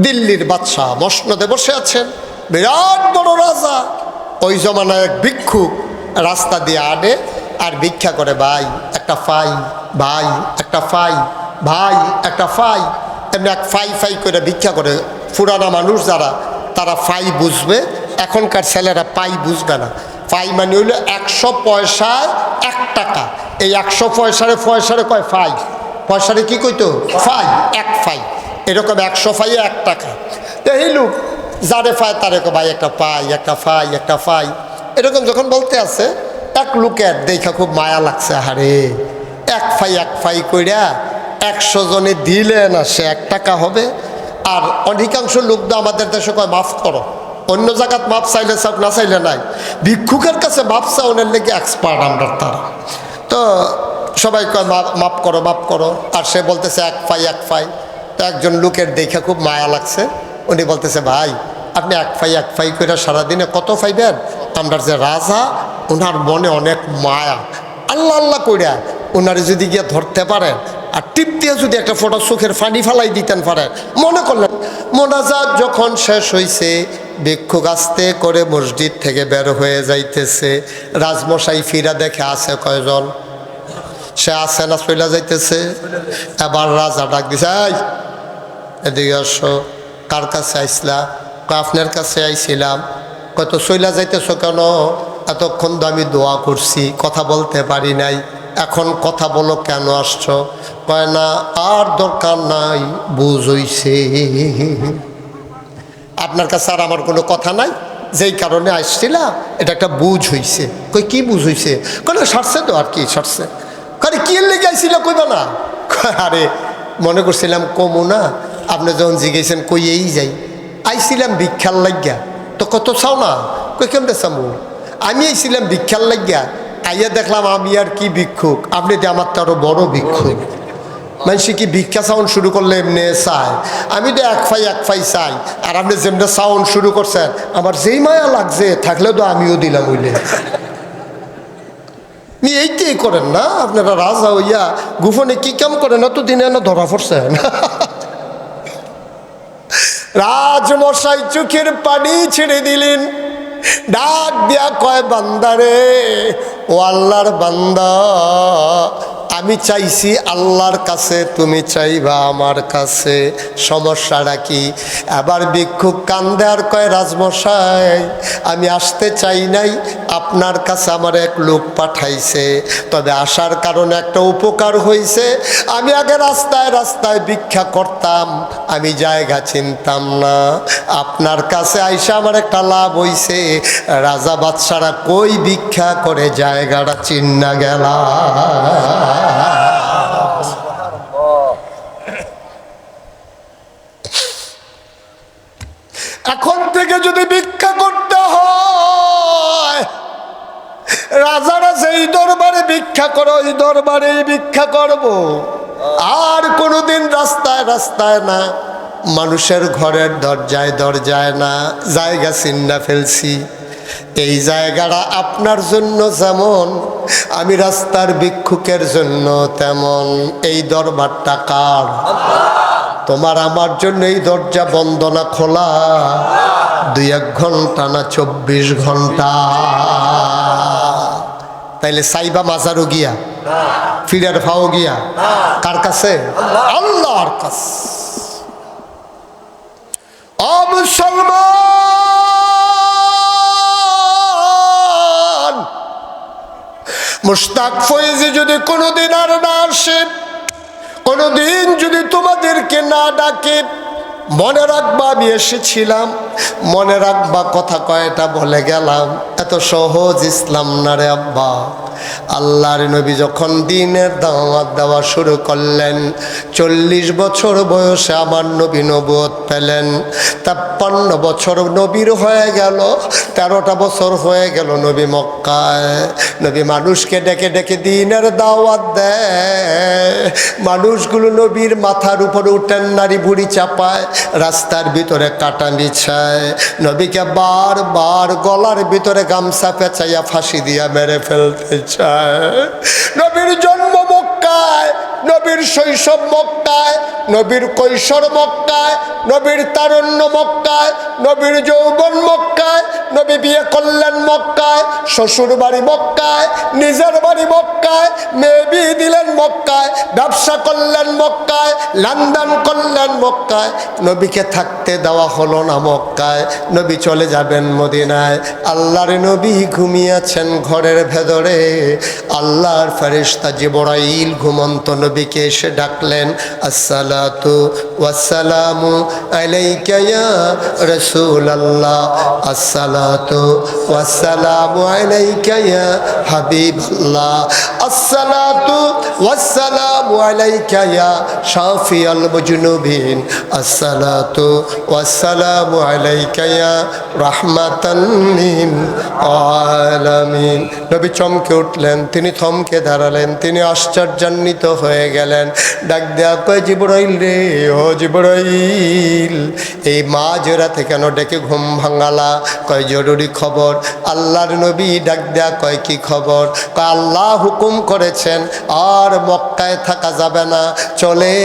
দিল্লির বাদশাহ মসনদে বসে আছেন, বিরাট বড় রাজা। ওই জমানায় এক ভিক্ষুক রাস্তা দিয়ে আনে আর ভিক্ষা করে, ভাই একটা ফাই, ভাই একটা ফাই, ভাই একটা ফাই, এমনি এক ফাই ফাই করে ভিক্ষা করে। পুরানা মানুষ যারা তারা ফাই বুঝবে, এখনকার ছেলেরা পাই বুঝবে না। ফাই মানে হইল 100 পয়সায় 1 টাকা। এই 100 পয়সারে কয় ফাই, পয়সারে কি কইতো ফাই, 1 ফাই। এরকম 100 ফাইয়ে 1 টাকা। এই লোক যারে ফাই তারে ভাই একটা পাই, একটা ফাই, একটা ফাই, এরকম যখন বলতে আছে, এক লোকের দেখা খুব মায়া লাগছে। হারে 1 ফাই কইরা 100 জনে দিলে না সে 1 টাকা হবে। আর অধিকাংশ লোক তো আমাদের দেশে কয় মাফ করো, অন্য জায়গাত মাপ চাইলে সব না চাইলে নাই, ভিক্ষুকের কাছে মাপ চাওয়ার লেগে এক্সপার্ট আমরা তারা। তো সবাই কয় মাপ করো, মাপ করো। আর সে বলতেছে 1 ফাই। তো একজন লোকের দেখে খুব মায়া লাগছে, উনি বলতেছে, ভাই আপনি 1 ফাই করে সারাদিনে কত পাইবেন? আমরা যে রাজা, ওনার মনে অনেক মায়া, আল্লাহ আল্লাহ কইরা ওনারে যদি গিয়ে ধরতে পারেন আর টিপ দিয়ে যদি একটা ফটো চোখের ফানি ফালাই দিতেন পারেন। মনে করলেন মোনাজাত যখন শেষ হয়েছে, ভিক্ষুক আস্তে করে মসজিদ থেকে বের হয়ে যাইতেছে। রাজমশাই ফিরা দেখে আছে কয়জন? সে আছে না চইলা যাইতেছে। এবার রাজা ডাক দিছে, এই এদিকে আসো। কার কাছে আইসলা? আপনার কাছে আইছিলাম। কত চইলা যাইতেছ কেন? এতক্ষণ তো আমি দোয়া করছি, কথা বলতে পারি নাই, এখন কথা বলো, কেন আসছো? কয় না আর দরকার নাই, বুঝ হইছে, আপনার কাছে আর আমার কোনো কথা নাই, যেই কারণে আসছিলাম এটা একটা বুঝ হইছে। কই কি বুঝ হইছে? কেন সারছে তো, আর কি সারছে? আরে কি লেগে আইছিল কইবা না? আরে মনে করছিলাম কমু না, আপনি যখন জিজ্ঞেসেন কই এই যাই, আইছিলাম ভিক্ষার লাগিয়া। তো কত চাও না? কই কেমনে চামু? আমি আইছিলাম ভিক্ষার লাগিয়া, আইয়া দেখলাম আমি আর কি ভিক্ষুক, আপনি তো আমার তো আরো বড় ভিক্ষুক। মানুষ কি ভিক্ষা সাউন্ড শুরু করলে এমনি চায়? আমি তো 1 ফাই চাই, আর আপনি যেমনি সাউন্ড শুরু করছেন, আমার যেই মায়া লাগছে থাকলেও তো আমিও দিলাম হইলে। এইটাই করেন না আপনারা, রাজা হইয়া গোপনে কি কাম করেন? এত দিনে না ধরা পড়ছেন। রাজমশাই চোখের পানি ছেড়ে দিলেন, ডাক দিয়া কয়, বান্দারে, ও আল্লাহর বান্দা, আমি চাইছি আল্লাহর কাছে, তুমি চাইবা আমার কাছে, সমস্যাটা কি? আবার ভিক্ষুক কান্দে আর কয়, রাজমশাই আমি আসতে চাই নাই, আপনার কাছে আমার এক লোক পাঠাইছে, তবে আসার কারণে একটা উপকার হয়েছে। আমি আগে রাস্তায় রাস্তায় ভিক্ষা করতাম, আমি জায়গা চিনতাম না, আপনার কাছে আইসা আমার একটা লাভ হইছে। রাজা বাদশারা কই ভিক্ষা করে জায়গাটা চিন্না গেলা। এখন থেকে যদি ভিক্ষা করতে হয়, রাজারা যেই দরবারে ভিক্ষা করো ওই দরবারে ভিক্ষা করব, আর কোনোদিন রাস্তায় রাস্তায় না, মানুষের ঘরের দরজায় দরজায় না, জায়গা চিন্না ফেলছি। এই জায়গাটা আপনার জন্য যেমন, আমি রাস্তার ভিক্ষুকের জন্য তেমন। এই দরবারটা কার? তোমার আমার জন্য এই দরজা বন্ধ না খোলা? 2-1 ঘন্টা না 24 ঘন্টা? তাইলে সাইবা মাজারও গিয়া, ফিরার ফাও গিয়া, কার কাছে? আল্লাহর কাছে। ও মুসলমান, মুশতাক ফয়েজি যদি কোনোদিন আর না আসে, কোনোদিন যদি তোমাদেরকে না ডাকে, মনে রাখবা আমি এসেছিলাম, মনে রাখবা কথা কয়টা বলে গেলাম। এত সহজ ইসলাম না রে আব্বা। আল্লাহর নবী যখন দ্বীনের দাওয়াত দেওয়া শুরু করলেন, 40 বছর বয়সে আমার নবী নবুয়ত পেলেন। 53 বছর নবীর হয়ে গেল, 13টা বছর হয়ে গেল নবী মক্কায়। নবী মানুষকে ডেকে ডেকে দ্বীনের দাওয়াত দেয়, মানুষগুলো নবীর মাথার উপরে উঠেন, নারী বুড়ি চাপায়, রাস্তার ভিতরে কাটা বিছায়, নবীকে বারবার গলার ভিতরে গামছা পেঁচাইয়া ফাঁসি দিয়া মেরে ফেলতে চায়। নবীর জন্ম মক্কায়, নবীর শৈশব মক্কায়, নবীর কৈশোর মক্কায়, নবীর তারুণ্য মক্কায়, নবীর যৌবন মক্কায়, নবী বিয়ে করলেন মক্কায়, শ্বশুর বাড়ি মক্কায়, নিজের বাড়ি মক্কায়, মেয়ে বিয়ে দিলেন মক্কায়, ব্যবসা করলেন মক্কায়, লেনদেন করলেন মক্কায়। নবীকে থাকতে দেওয়া হলো না মক্কায়, নবী চলে যাবেন মদিনায়। আল্লাহর নবী ঘুমিয়েছেন ঘরের ভেতরে। আল্লাহর ফেরেশতা জিবরাইল ঘুমন্ত নবীকে এসে ডাকলেন, আসসালাতু ওয়াসসালামু আলাইকা ইয়া রাসূলুল্লাহ, আসসালাতু ওয়াসসালামু আলাইকা ইয়া হাবিবাল্লাহ, আসসালাতু ওয়াসসালামু আলাইকা ইয়া শাফিয়াল মুজনুবিন, আসসালাতু ওয়াসসালামু আলাইকা ইয়া রাহমাতান লিল আলামিন। নবী চমকে উঠলেন, তিনি থমকে দাঁড়ালেন, তিনি আশ্চর্যান্বিত হয়ে গেলেন। ডাক দেয়া কয়, জিবরাইল রে, ও জিবরাইল, এই মাঝরাতে কেন ডেকে ঘুম ভাঙালা? কয় জরুরি খবর। আল্লাহর নবী ডাক দেয়া কয়, কি খবর? কয় আল্লাহ হুকুম করেছেন আর মক্কায় থাকা যাবে না, চলে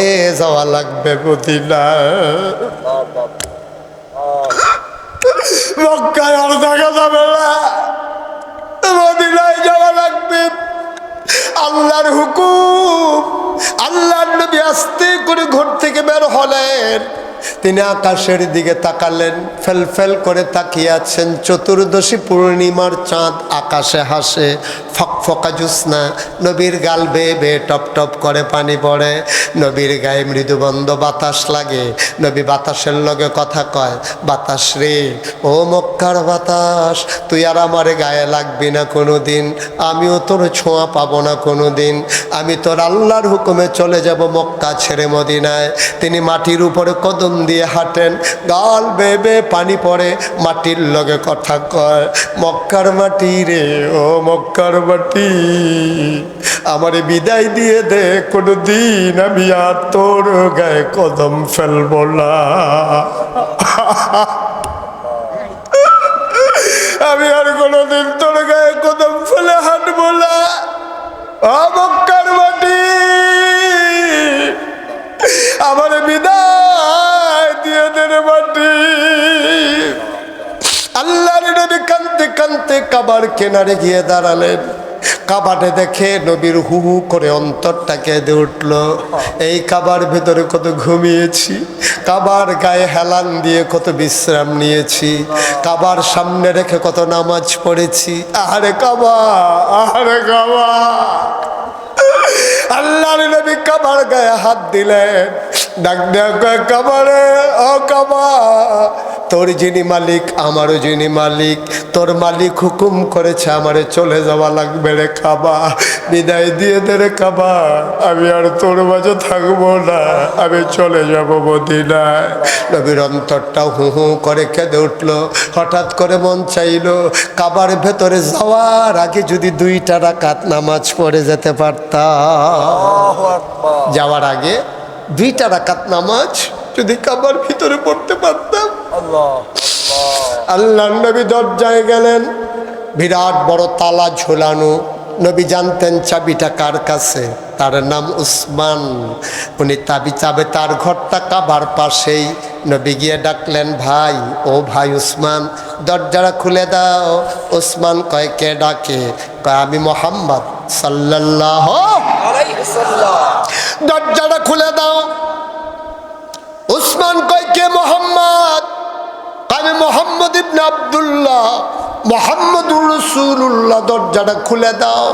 যাওয়া লাগবে মদিনায়। মক্কায় আর থাকা যাবে না, মদিনায় যাওয়া লাগবে। আল্লাহর হুকুম। আল্লাহর নবী আস্তে করে ঘর থেকে বের হলেন। তিনি আকাশের দিকে তাকালেন, ফেল ফেল করে তাকিয়ে আছেন। চতুর্দশী পূর্ণিমার চাঁদ আকাশে হাসে, ফকফকা জ্যোৎস্না, নবীর গাল বেয়ে বেয়ে টপ টপ করে পানি পড়ে, নবীর গায়ে মৃদুবন্ধ বাতাস লাগে। নবী বাতাসের লগে কথা কয়, বাতাস রে, ও মক্কার বাতাস, তুই আর আমার গায়ে লাগবি না কোনো দিন, আমিও তোর ছোঁয়া পাবো না কোনো দিন। আমি তোর আল্লাহর হুকুমে চলে যাব মক্কা ছেড়ে মদিনায়। তিনি মাটির উপরে কদম দিয়ে হাঁটেন, গাল বেয়ে বেয়ে পানি পড়ে, মাটির লগে কথা কয়, মক্কার মাটি রে, ও মক্কার মাটি, আমারে বিদায় দিয়ে দে, কোনো দিন আমি আর তোর গায়ে কদম ফেলব না। আমি আর কোনোদিন তোর গায়ে কদম ফেলে হাঁটবো না। ও মক্কার মাটি, আমার বিদায় দিয়ে দে রে মাটি। আল্লাহর নবী কাঁদতে কাঁদতে কাবার কিনারে গিয়ে দাঁড়ালেন। কাবাটে দেখে নবীর হু হু করে অন্তরটা কেঁদে উঠল। এই কাবার ভেতরে কত ঘুমিয়েছি, কাবার গায়ে হেলান দিয়ে কত বিশ্রাম নিয়েছি, কাবার সামনে রেখে কত নামাজ পড়েছি। আহারে কাবা, আহারে কাবা। আল্লাহর নবী কাবার গায়ে হাত দিলেন, ডাক দেয়া কয়, কাবারে, ও কাবা, তোর যিনি মালিক আমারও যিনি মালিক, তোর মালিক হুকুম করেছে আমারে চলে যাওয়া লাগবে রে কাবা, বিদায় দিয়ে দে রে কাবা, আমি আর তোর মাঝে থাকবো না, আমি চলে যাব মদিনায়। নবীর অন্তরটা হু হু করে কেঁদে উঠলো। হঠাৎ করে মন চাইলো কাবার ভেতরে যাওয়ার আগে যদি 2টা রাকাত নামাজ পড়ে যেতে পারতাম। যাওয়ার আগে 2টা রাকাত নামাজ যদি কাবার ভিতরে পড়তে পারতাম। আল্লাহ নবী দরজায় গেলেন, বিরাট বড় তালা ঝোলানো। নবী জানতেন চাবিটা কার কাছে, তার নাম উসমান। উনি চাবে তার ঘরটা কাবার পাশেই। নবী গিয়ে ডাকলেন, ভাই, ও ভাই উসমান, দরজাটা খুলে দাও। উসমান কয়, কে ডাকে? কয়, আমি মোহাম্মদ সাল্লাল্লাহু আলাইহি ওয়াসাল্লাম। দরজাটা খুলে দাও। উসমান কয়, কে মোহাম্মদ? আমি মোহাম্মদ ইবনে আব্দুল্লাহ, মোহাম্মদুর রাসূলুল্লাহ। দরজাটা খুলে দাও।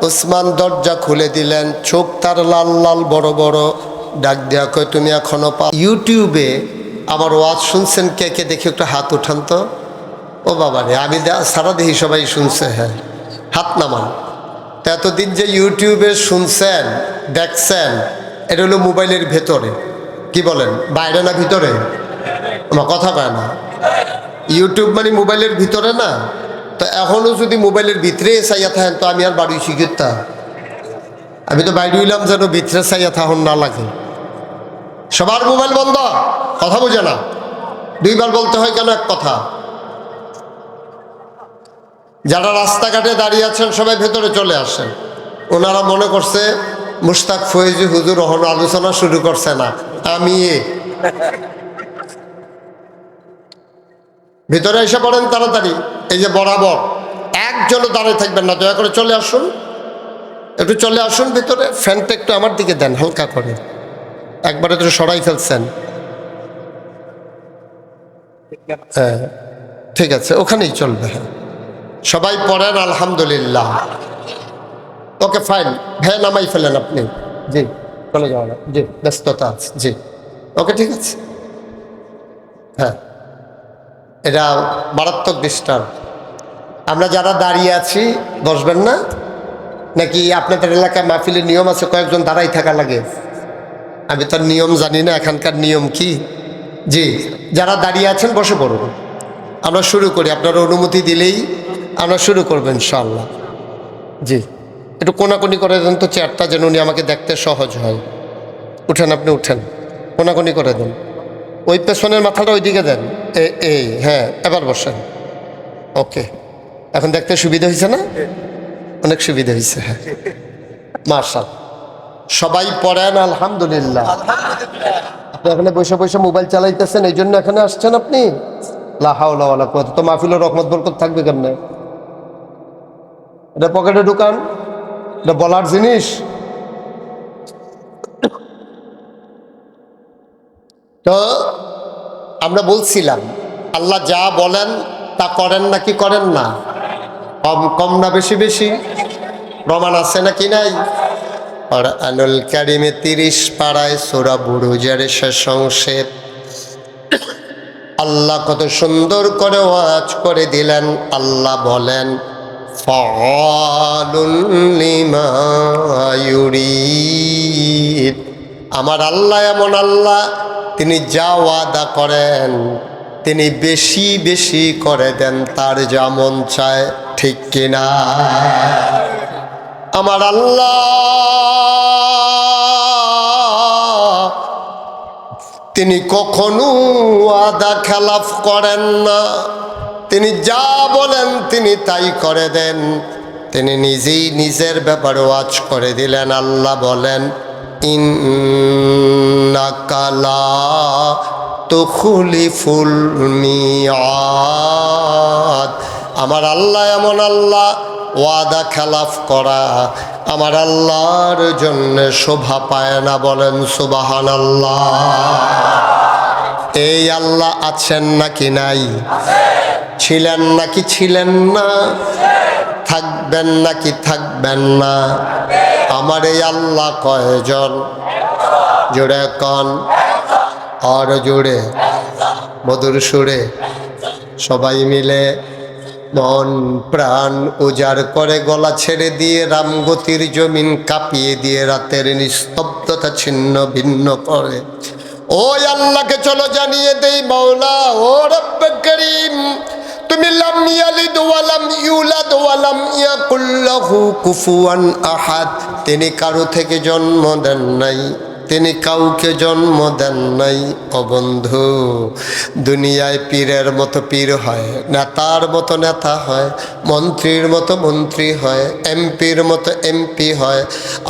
উসমান দরজা খুলে দিলেন। চোখ তার লাল লাল বড় বড়। ডাক দেয়া কয়, তুমি এখনো ইউটিউবে আমার ওয়াজ শুনছেন? কে কে দেখি একটু হাত উঠান তো। ও বাবা রে, আমি সারা দেখি সবাই শুনছে। হ্যাঁ, হাত নামান। তো এতদিন যে ইউটিউবে শুনছেন দেখছেন, এটা হলো মোবাইলের ভেতরে। কি বলেন, বাইরে না ভিতরে? আমার কথা কয় না। ইউটিউব মানে মোবাইলের ভিতরে না? তো এখনও যদি মোবাইলের ভিতরে চাইয়া থাকেন তো আমি আর বাড়ি শিখিতাম। আমি তো বাইরে হইলাম যেন ভিতরে চাইয়া থাকুন না লাগে। সবার মোবাইল বন্ধ, কথা বোঝে না। 2বার বলতে হয় কেন এক কথা? যারা রাস্তাঘাটে দাঁড়িয়ে আছেন সবাই ভেতরে চলে আসেন। ওনারা মনে করছে মুশতাক ফয়েজি হুজুর অহন আলোচনা শুরু করছে না, আমি ভিতরে এসে পড়েন তাড়াতাড়ি। এই যে বরাবর একজনও দাঁড়িয়ে থাকবেন না, দয়া করে চলে আসুন, একটু চলে আসুন ভিতরে। ফ্যানটা একটু আমার দিকে দেন হালকা করে, একবারে তো সরাই ফেলছেন। হ্যাঁ ঠিক আছে, ওখানেই চলবে। হ্যাঁ সবাই পড়েন আলহামদুলিল্লাহ। ওকে ফাইন, হ্যাঁ নামাই ফেলেন আপনি। জি চলে যাওয়া না, জি ব্যস্ততা আছে, জি ওকে ঠিক আছে। হ্যাঁ এটা মারাত্মক ডিস্টার্ব। আমরা যারা দাঁড়িয়ে আছি বসবেন না নাকি? আপনাদের এলাকায় মাহফিলের নিয়ম আছে কয়েকজন দাঁড়াই থাকা লাগে? আমি তার নিয়ম জানি না, এখানকার নিয়ম কি। জি যারা দাঁড়িয়ে আছেন বসে পড়ুন, আমরা শুরু করি। আপনারা অনুমতি দিলেই আমরা শুরু করবো ইনশাআল্লাহ। জি একটু কোনাকুনি করে দেন তো চেয়ারটা, যেন উনি আমাকে দেখতে সহজ হয়। উঠেন, আপনি উঠেন, কোনাকুনি করে দেন। ওই পেছনের মাথাটা ওইদিকে দেন। এই হ্যাঁ এবার বসেন। ওকে এখন দেখতে সুবিধা হয়েছে না? অনেক সুবিধা হয়েছে। হ্যাঁ মাশাআল্লাহ। সবাই পড়েন আলহামদুলিল্লাহ। আপনি এখানে বসে বসে মোবাইল চালাইতেছেন, এই জন্য এখানে আসছেন আপনি? লা হাওলা ওয়ালা কুওয়াতা। তো মাহফিলের রহমত বরকত থাকবে কেমনে? এটা পকেটে ঢুকান, এটা বলার জিনিস? তো আমরা বলছিলাম আল্লাহ যা বলেন তা করেন নাকি করেন না? কম কম না বেশি বেশি? প্রমাণ আছে নাকি নাই? কোরআনুল কারীমে 30 পারায় সূরা বুরুজের শেষ অংশে আল্লাহ কত সুন্দর করে ওয়াজ করে দিলেন। আল্লাহ বলেন ফাআলুন লিমা ইউরিদ। আমার আল্লাহ এমন আল্লাহ, তিনি যা ওয়াদা করেন তিনি বেশি বেশি করে দেন তার যা মন চায়, ঠিক কিনা? আমার আল্লাহ তিনি কখনো ওয়াদা খেলাফ করেন না, তিনি যা বলেন তিনি তাই করে দেন। তিনি নিজেই নিজের ব্যাপারে ওয়াজ করে দিলেন। আল্লাহ বলেন ইন্নাকা লা তুখলিফুল মিআদ। আমার আল্লাহ এমন আল্লাহ, ওয়াদা খেলাফ করা আমার আল্লাহর জন্য শোভা পায় না। বলেন সুবহানাল্লাহ। এই আল্লাহ আছেন নাকি নাই? ছিলেন নাকি ছিলেন না? থাকবেন নাকি থাকবেন না? আমার এই আল্লাহ কয়জন? জোরে কন, আর জোরে মধুর সুরে সবাই মিলে মন প্রাণ উজাড় করে গলা ছেড়ে দিয়ে রামগতির জমিন কাঁপিয়ে দিয়ে রাতের নিস্তব্ধতা ছিন্ন ভিন্ন করে ওই আল্লাহকে চলো জানিয়ে দেই, মাওলা ও রব্বে করিম, তুমি লাম ইয়ালিদ ওয়া লাম ইউলাদ ওয়া লাম ইয়াকুল লাহু কুফুয়ান আহাদ। তিনি কারো থেকে জন্ম দেন নাই, তিনি কাউকে জন্ম দেন নাই। ও বন্ধু, দুনিয়ায় পীরের মতো পীর হয়, নেতার মতো নেতা হয়, মন্ত্রীর মতো মন্ত্রী হয়, এমপির মতো এমপি হয়।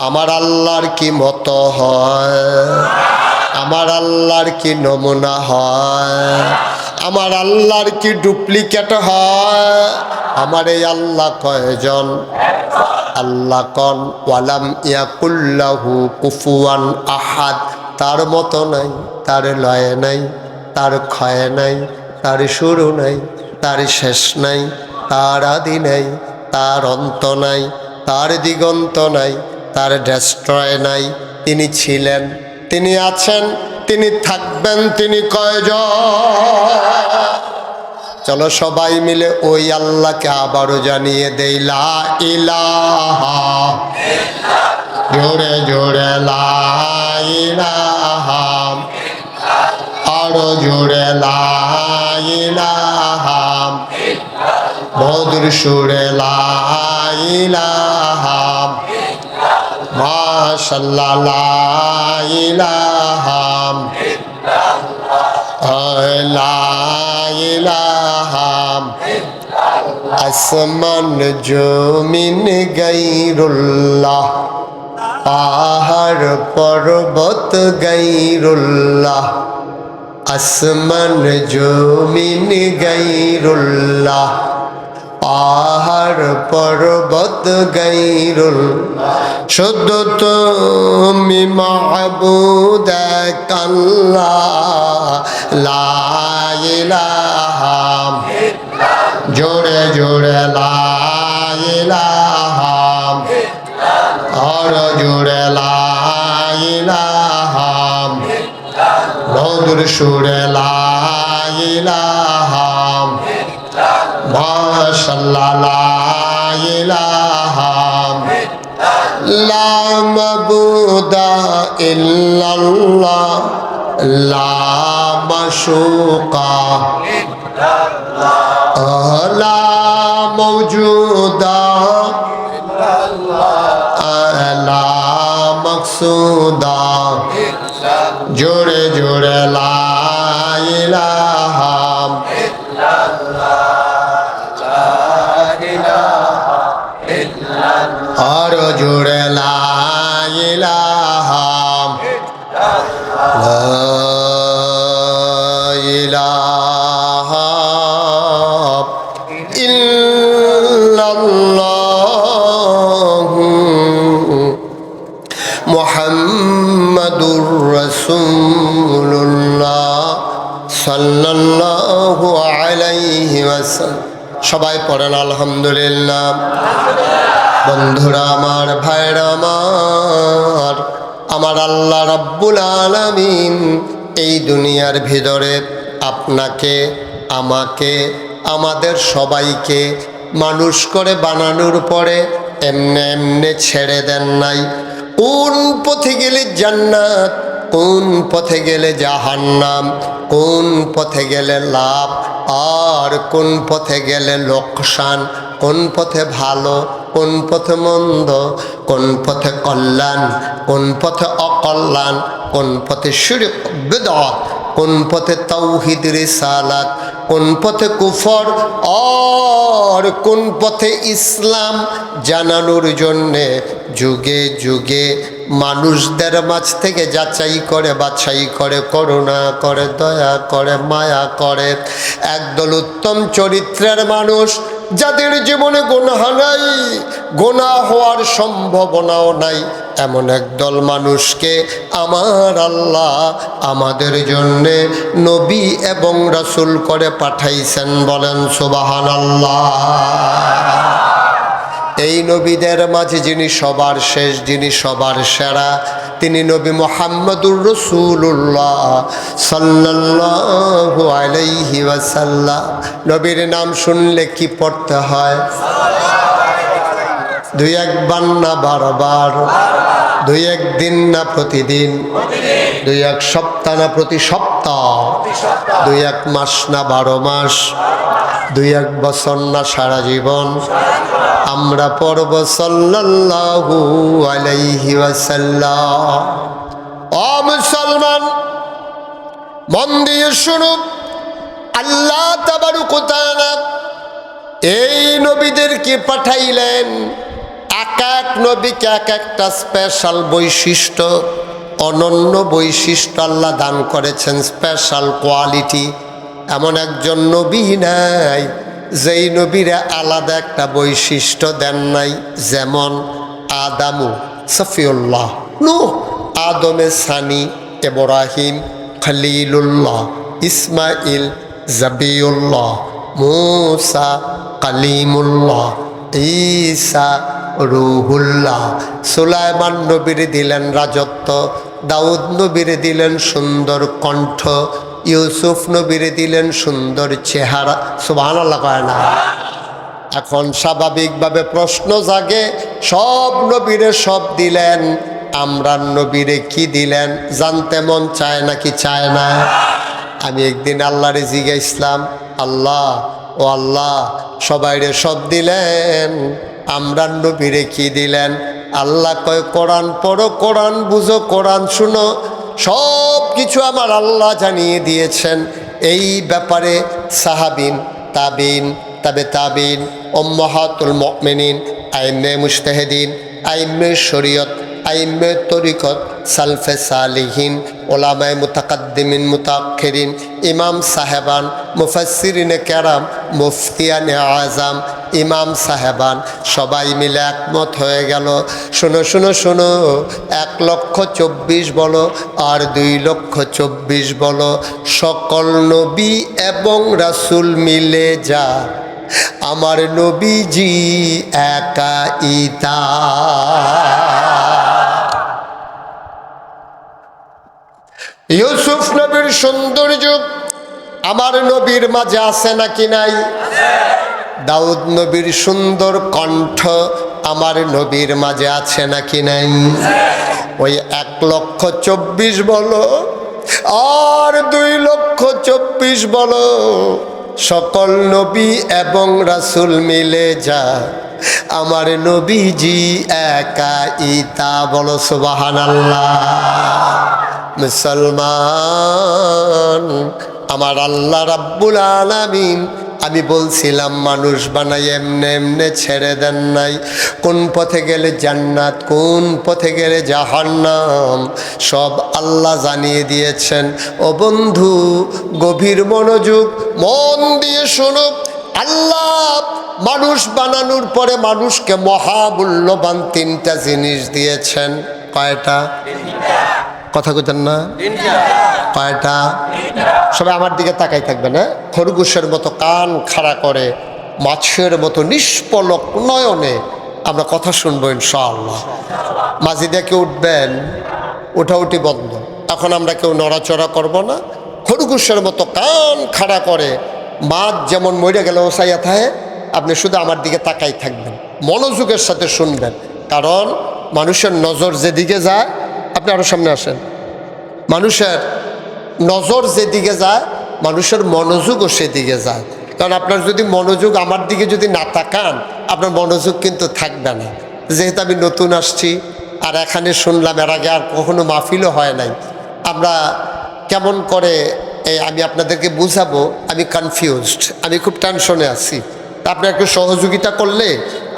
আমার আল্লাহর কি মতো হয়? আমার আল্লাহর কি নমুনা হয়? আমার আল্লাহর কি ডুপ্লিকেট হয়? আমার এই আল্লাহ কয়জন? আল্লাহ কন ওয়ালাম ইয়াকুল্লাহু কুফুয়ান আহাদ। তার মতো নাই, তার লয় নাই, তার ক্ষয় নাই, তার শুরু নাই, তার শেষ নাই, তার আদি নাই, তার অন্ত নাই, তার দিগন্ত নাই, তার ডেস্ট্রয় নাই। তিনি ছিলেন, তিনি আছেন, তিনি থাকবেন। তিনি কয়জন? চলো সবাই মিলে ওই আল্লাহকে আবারও জানিয়ে দেই লা ইলাহা ইল্লাল্লাহ। জোরে জোরে লা ইলাহা, আরো জোরে লা ইলাহা, মধুর সুরে লা ইলাহা, মাশাআল্লাহ লা ইলাহা লা ইলাহা আসমান জমিন গায়রুল্লাহ। পাহাড় পর্বত গাইরুল্লাহ, আসমান জমিন গাইরুল্লাহ, পাহাড় পর্বত গাইরুল্লাহ, শুধু তুমি মাহবুদ এক আল্লাহ, লা ইলাহা, জোরে জোরে লা ইলাহা, আর জোরে লা ইলাহা, মধুর সুরে লা ইলাহা, মাশাআল্লাহ লা ইলাহা, লা মাবুদা ইল্লাল্লাহ, লা মাশুকা, লা মওজুদা, লা মাকসুদা, জোরে জোরে লা ইলাহা, আর জোরে লা ইলাহা, লা ইলাহা ইল্লাল্লাহু মুহাম্মাদুর রাসূলুল্লাহ সাল্লাল্লাহু আলাইহি ওয়াসাল্লাম। সবাই পড়েন আলহামদুলিল্লাহ। বন্ধুরা আমার, ভাইরা আমার, আমার আল্লাহ রাব্বুল আলামিন এই দুনিয়ার ভিতরে আপনাকে, আমাকে, আমাদের সবাইকে মানুষ করে বানানোর পরে এমনে এমনে ছেড়ে দেন নাই। কোন পথে গেলে জান্নাত, কোন পথে গেলে জাহান্নাম, কোন পথে গেলে লাভ আর কোন পথে গেলে লোকসান, কোন পথে ভালো, কোন পথে মন্দ, কোন পথে কল্যাণ, কোন পথে অকল্যাণ, কোন পথে শিরক বিদআত, কোন পথে তাওহীদ রিসালাত, কোন পথে কুফর আর কোন পথে ইসলাম জানানোর জন্যে যুগে যুগে মানুষদের মাঝ থেকে যাচাই করে, বাছাই করে, করুণা করে, দয়া করে, মায়া করে একদল উত্তম চরিত্রের মানুষ, যাদের জীবনে গুনাহ নাই, গুনাহ হওয়ার সম্ভাবনাও নাই, এমন একদল মানুষকে আমার আল্লাহ আমাদের জন্যে নবী এবং রাসূল করে পাঠাইছেন। বলেন সুবহানাল্লাহ। এই নবীদের মাঝে যিনি সবার শেষ, যিনি সবার সেরা, তিনি নবী মুহাম্মদুর রাসূলুল্লাহ সাল্লাল্লাহু আলাইহি ওয়াসাল্লাম। নবীর নাম শুনলে কি পড়তে হয়? দুই একবার না বারবার, দুই একদিন না প্রতিদিন, দুই এক সপ্তাহ না প্রতি সপ্তাহ, দুই এক মাস না 12 মাস, দুই এক বছর না সারা জীবন আমরা পড়ব সাল্লাল্লাহু আলাইহি ওয়াসাল্লাম। ও মুসলমান, মন দিয়ে শুনো, আল্লাহ তাবারক ওয়া তাআলা এই নবীদেরকে পাঠাইলেন। এক এক নবীকে এক একটা স্পেশাল বৈশিষ্ট্য, অনন্য বৈশিষ্ট্য আল্লাহ দান করেছেন, স্পেশাল কোয়ালিটি। এমন একজন নবী নাই যেই নবীরা আলাদা একটা বৈশিষ্ট্য দেন নাই। যেমন আদামু সফিউল্লাহ, নূহ আদমে সানি, ইব্রাহিম খলিলুল্লাহ, ইসমাইল জাবিউল্লাহ, মূসা কালিমুল্লাহ, ঈসা রুহুল্লাহ। সুলাইমান নবীর দিলেন রাজত্ব, দাউদ নবীর দিলেন সুন্দর কণ্ঠ, ইউসুফ নবীর দিলেন সুন্দর চেহারা। সুবহানাল্লাহ কয় না? এখন স্বাভাবিকভাবে প্রশ্ন জাগে, সব নবীরে সব দিলেন, আমরা নবীরে কি দিলেন? জানতে মন চায় নাকি চায় না? আমি একদিন আল্লাহরে জিজ্ঞাসলাম, আল্লাহ ও আল্লাহ, সবাইরে সব দিলেন, আমরা নবীরে কি দিলেন? আল্লাহ কয়, কোরআন পড়ো, কোরআন বুঝো, কোরআন শুনো, সব কিছু আমার আল্লাহ জানিয়ে দিয়েছেন। এই ব্যাপারে সাহাবিন, তাবিন, তাবে তাবিন, উম্মাহাতুল মুমিনিন, আইম্মে মুজতাহিদিন, আইম্মে শরীয়ত, আইমে তরিকত, সালফে সালিহিন, ওলামায়ে মুতাকাদ্দিমিন মুতাআখিরিন, ইমাম সাহেবান, মুফাসসিরিনে কেরাম, মুফতিয়ানে আজম, ইমাম সাহেবান সবাই মিলে একমত হয়ে গেল। শোনো শোনো শোনো, 1,24,000 বলো আর 2,24,000 বলো, সকল নবী এবং রাসূল মিলে যা আমার নবীজি একা ইতা। ইউসুফ নবীর সৌন্দর্য আমার নবীর মাঝে আছে নাকি নাই? দাউদ নবীর সুন্দর কণ্ঠ আমার নবীর মাঝে আছে নাকি নাই? ওই 1,24,000 বলো আর 2,24,000 বলো, সকল নবী এবং রাসূল মিলে যা আমার নবীজি একা ইতা। বলো সুবহানাল্লাহ। মুসলমান, আমার আল্লাহ রাব্বুল আলামিন, আমি বলছিলাম মানুষ বানাই এমনে এমনে ছেড়ে দেন নাই। কোন পথে গেলে জান্নাত, কোন পথে গেলে জাহান্নাম, সব আল্লাহ জানিয়ে দিয়েছেন। ও বন্ধু, গভীর মনোযোগ, মন দিয়ে শোনো। আল্লাহ মানুষ বানানোর পরে মানুষকে মহামূল্যবান 3টা জিনিস দিয়েছেন। কয়টা? কথা কইতেন না? কয়টা? সবাই আমার দিকে তাকাই থাকবে না। খরগোশের মতো কান খাড়া করে, মাছের মতো নিষ্পলক নয়নে আমরা কথা শুনবো ইনশাআল্লাহ। মাঝি দেখে উঠবেন, উঠাউঠি বন্ধ। এখন আমরা কেউ নড়াচড়া করব না। খরগোশের মতো কান খাড়া করে, মাছ যেমন মরে গেলে ওসাইয়া থাকে, আপনি শুধু আমার দিকে তাকাই থাকবেন, মনোযোগের সাথে শুনবেন। কারণ মানুষের নজর যেদিকে যায়, আপনি আরও সামনে আসেন, মানুষের নজর যেদিকে যায় মানুষের মনোযোগও সেদিকে যায়। কারণ আপনার যদি মনোযোগ আমার দিকে যদি না তাকান, আপনার মনোযোগ কিন্তু থাকবে না। যেহেতু আমি নতুন আসছি আর এখানে শুনলাম, এর আগে আর কখনো মাহফিলও হয় নাই, আমরা কেমন করে আমি আপনাদেরকে বুঝাবো, আমি কনফিউজড, আমি খুব টেনশনে আছি। আপনি একটু সহযোগিতা করলে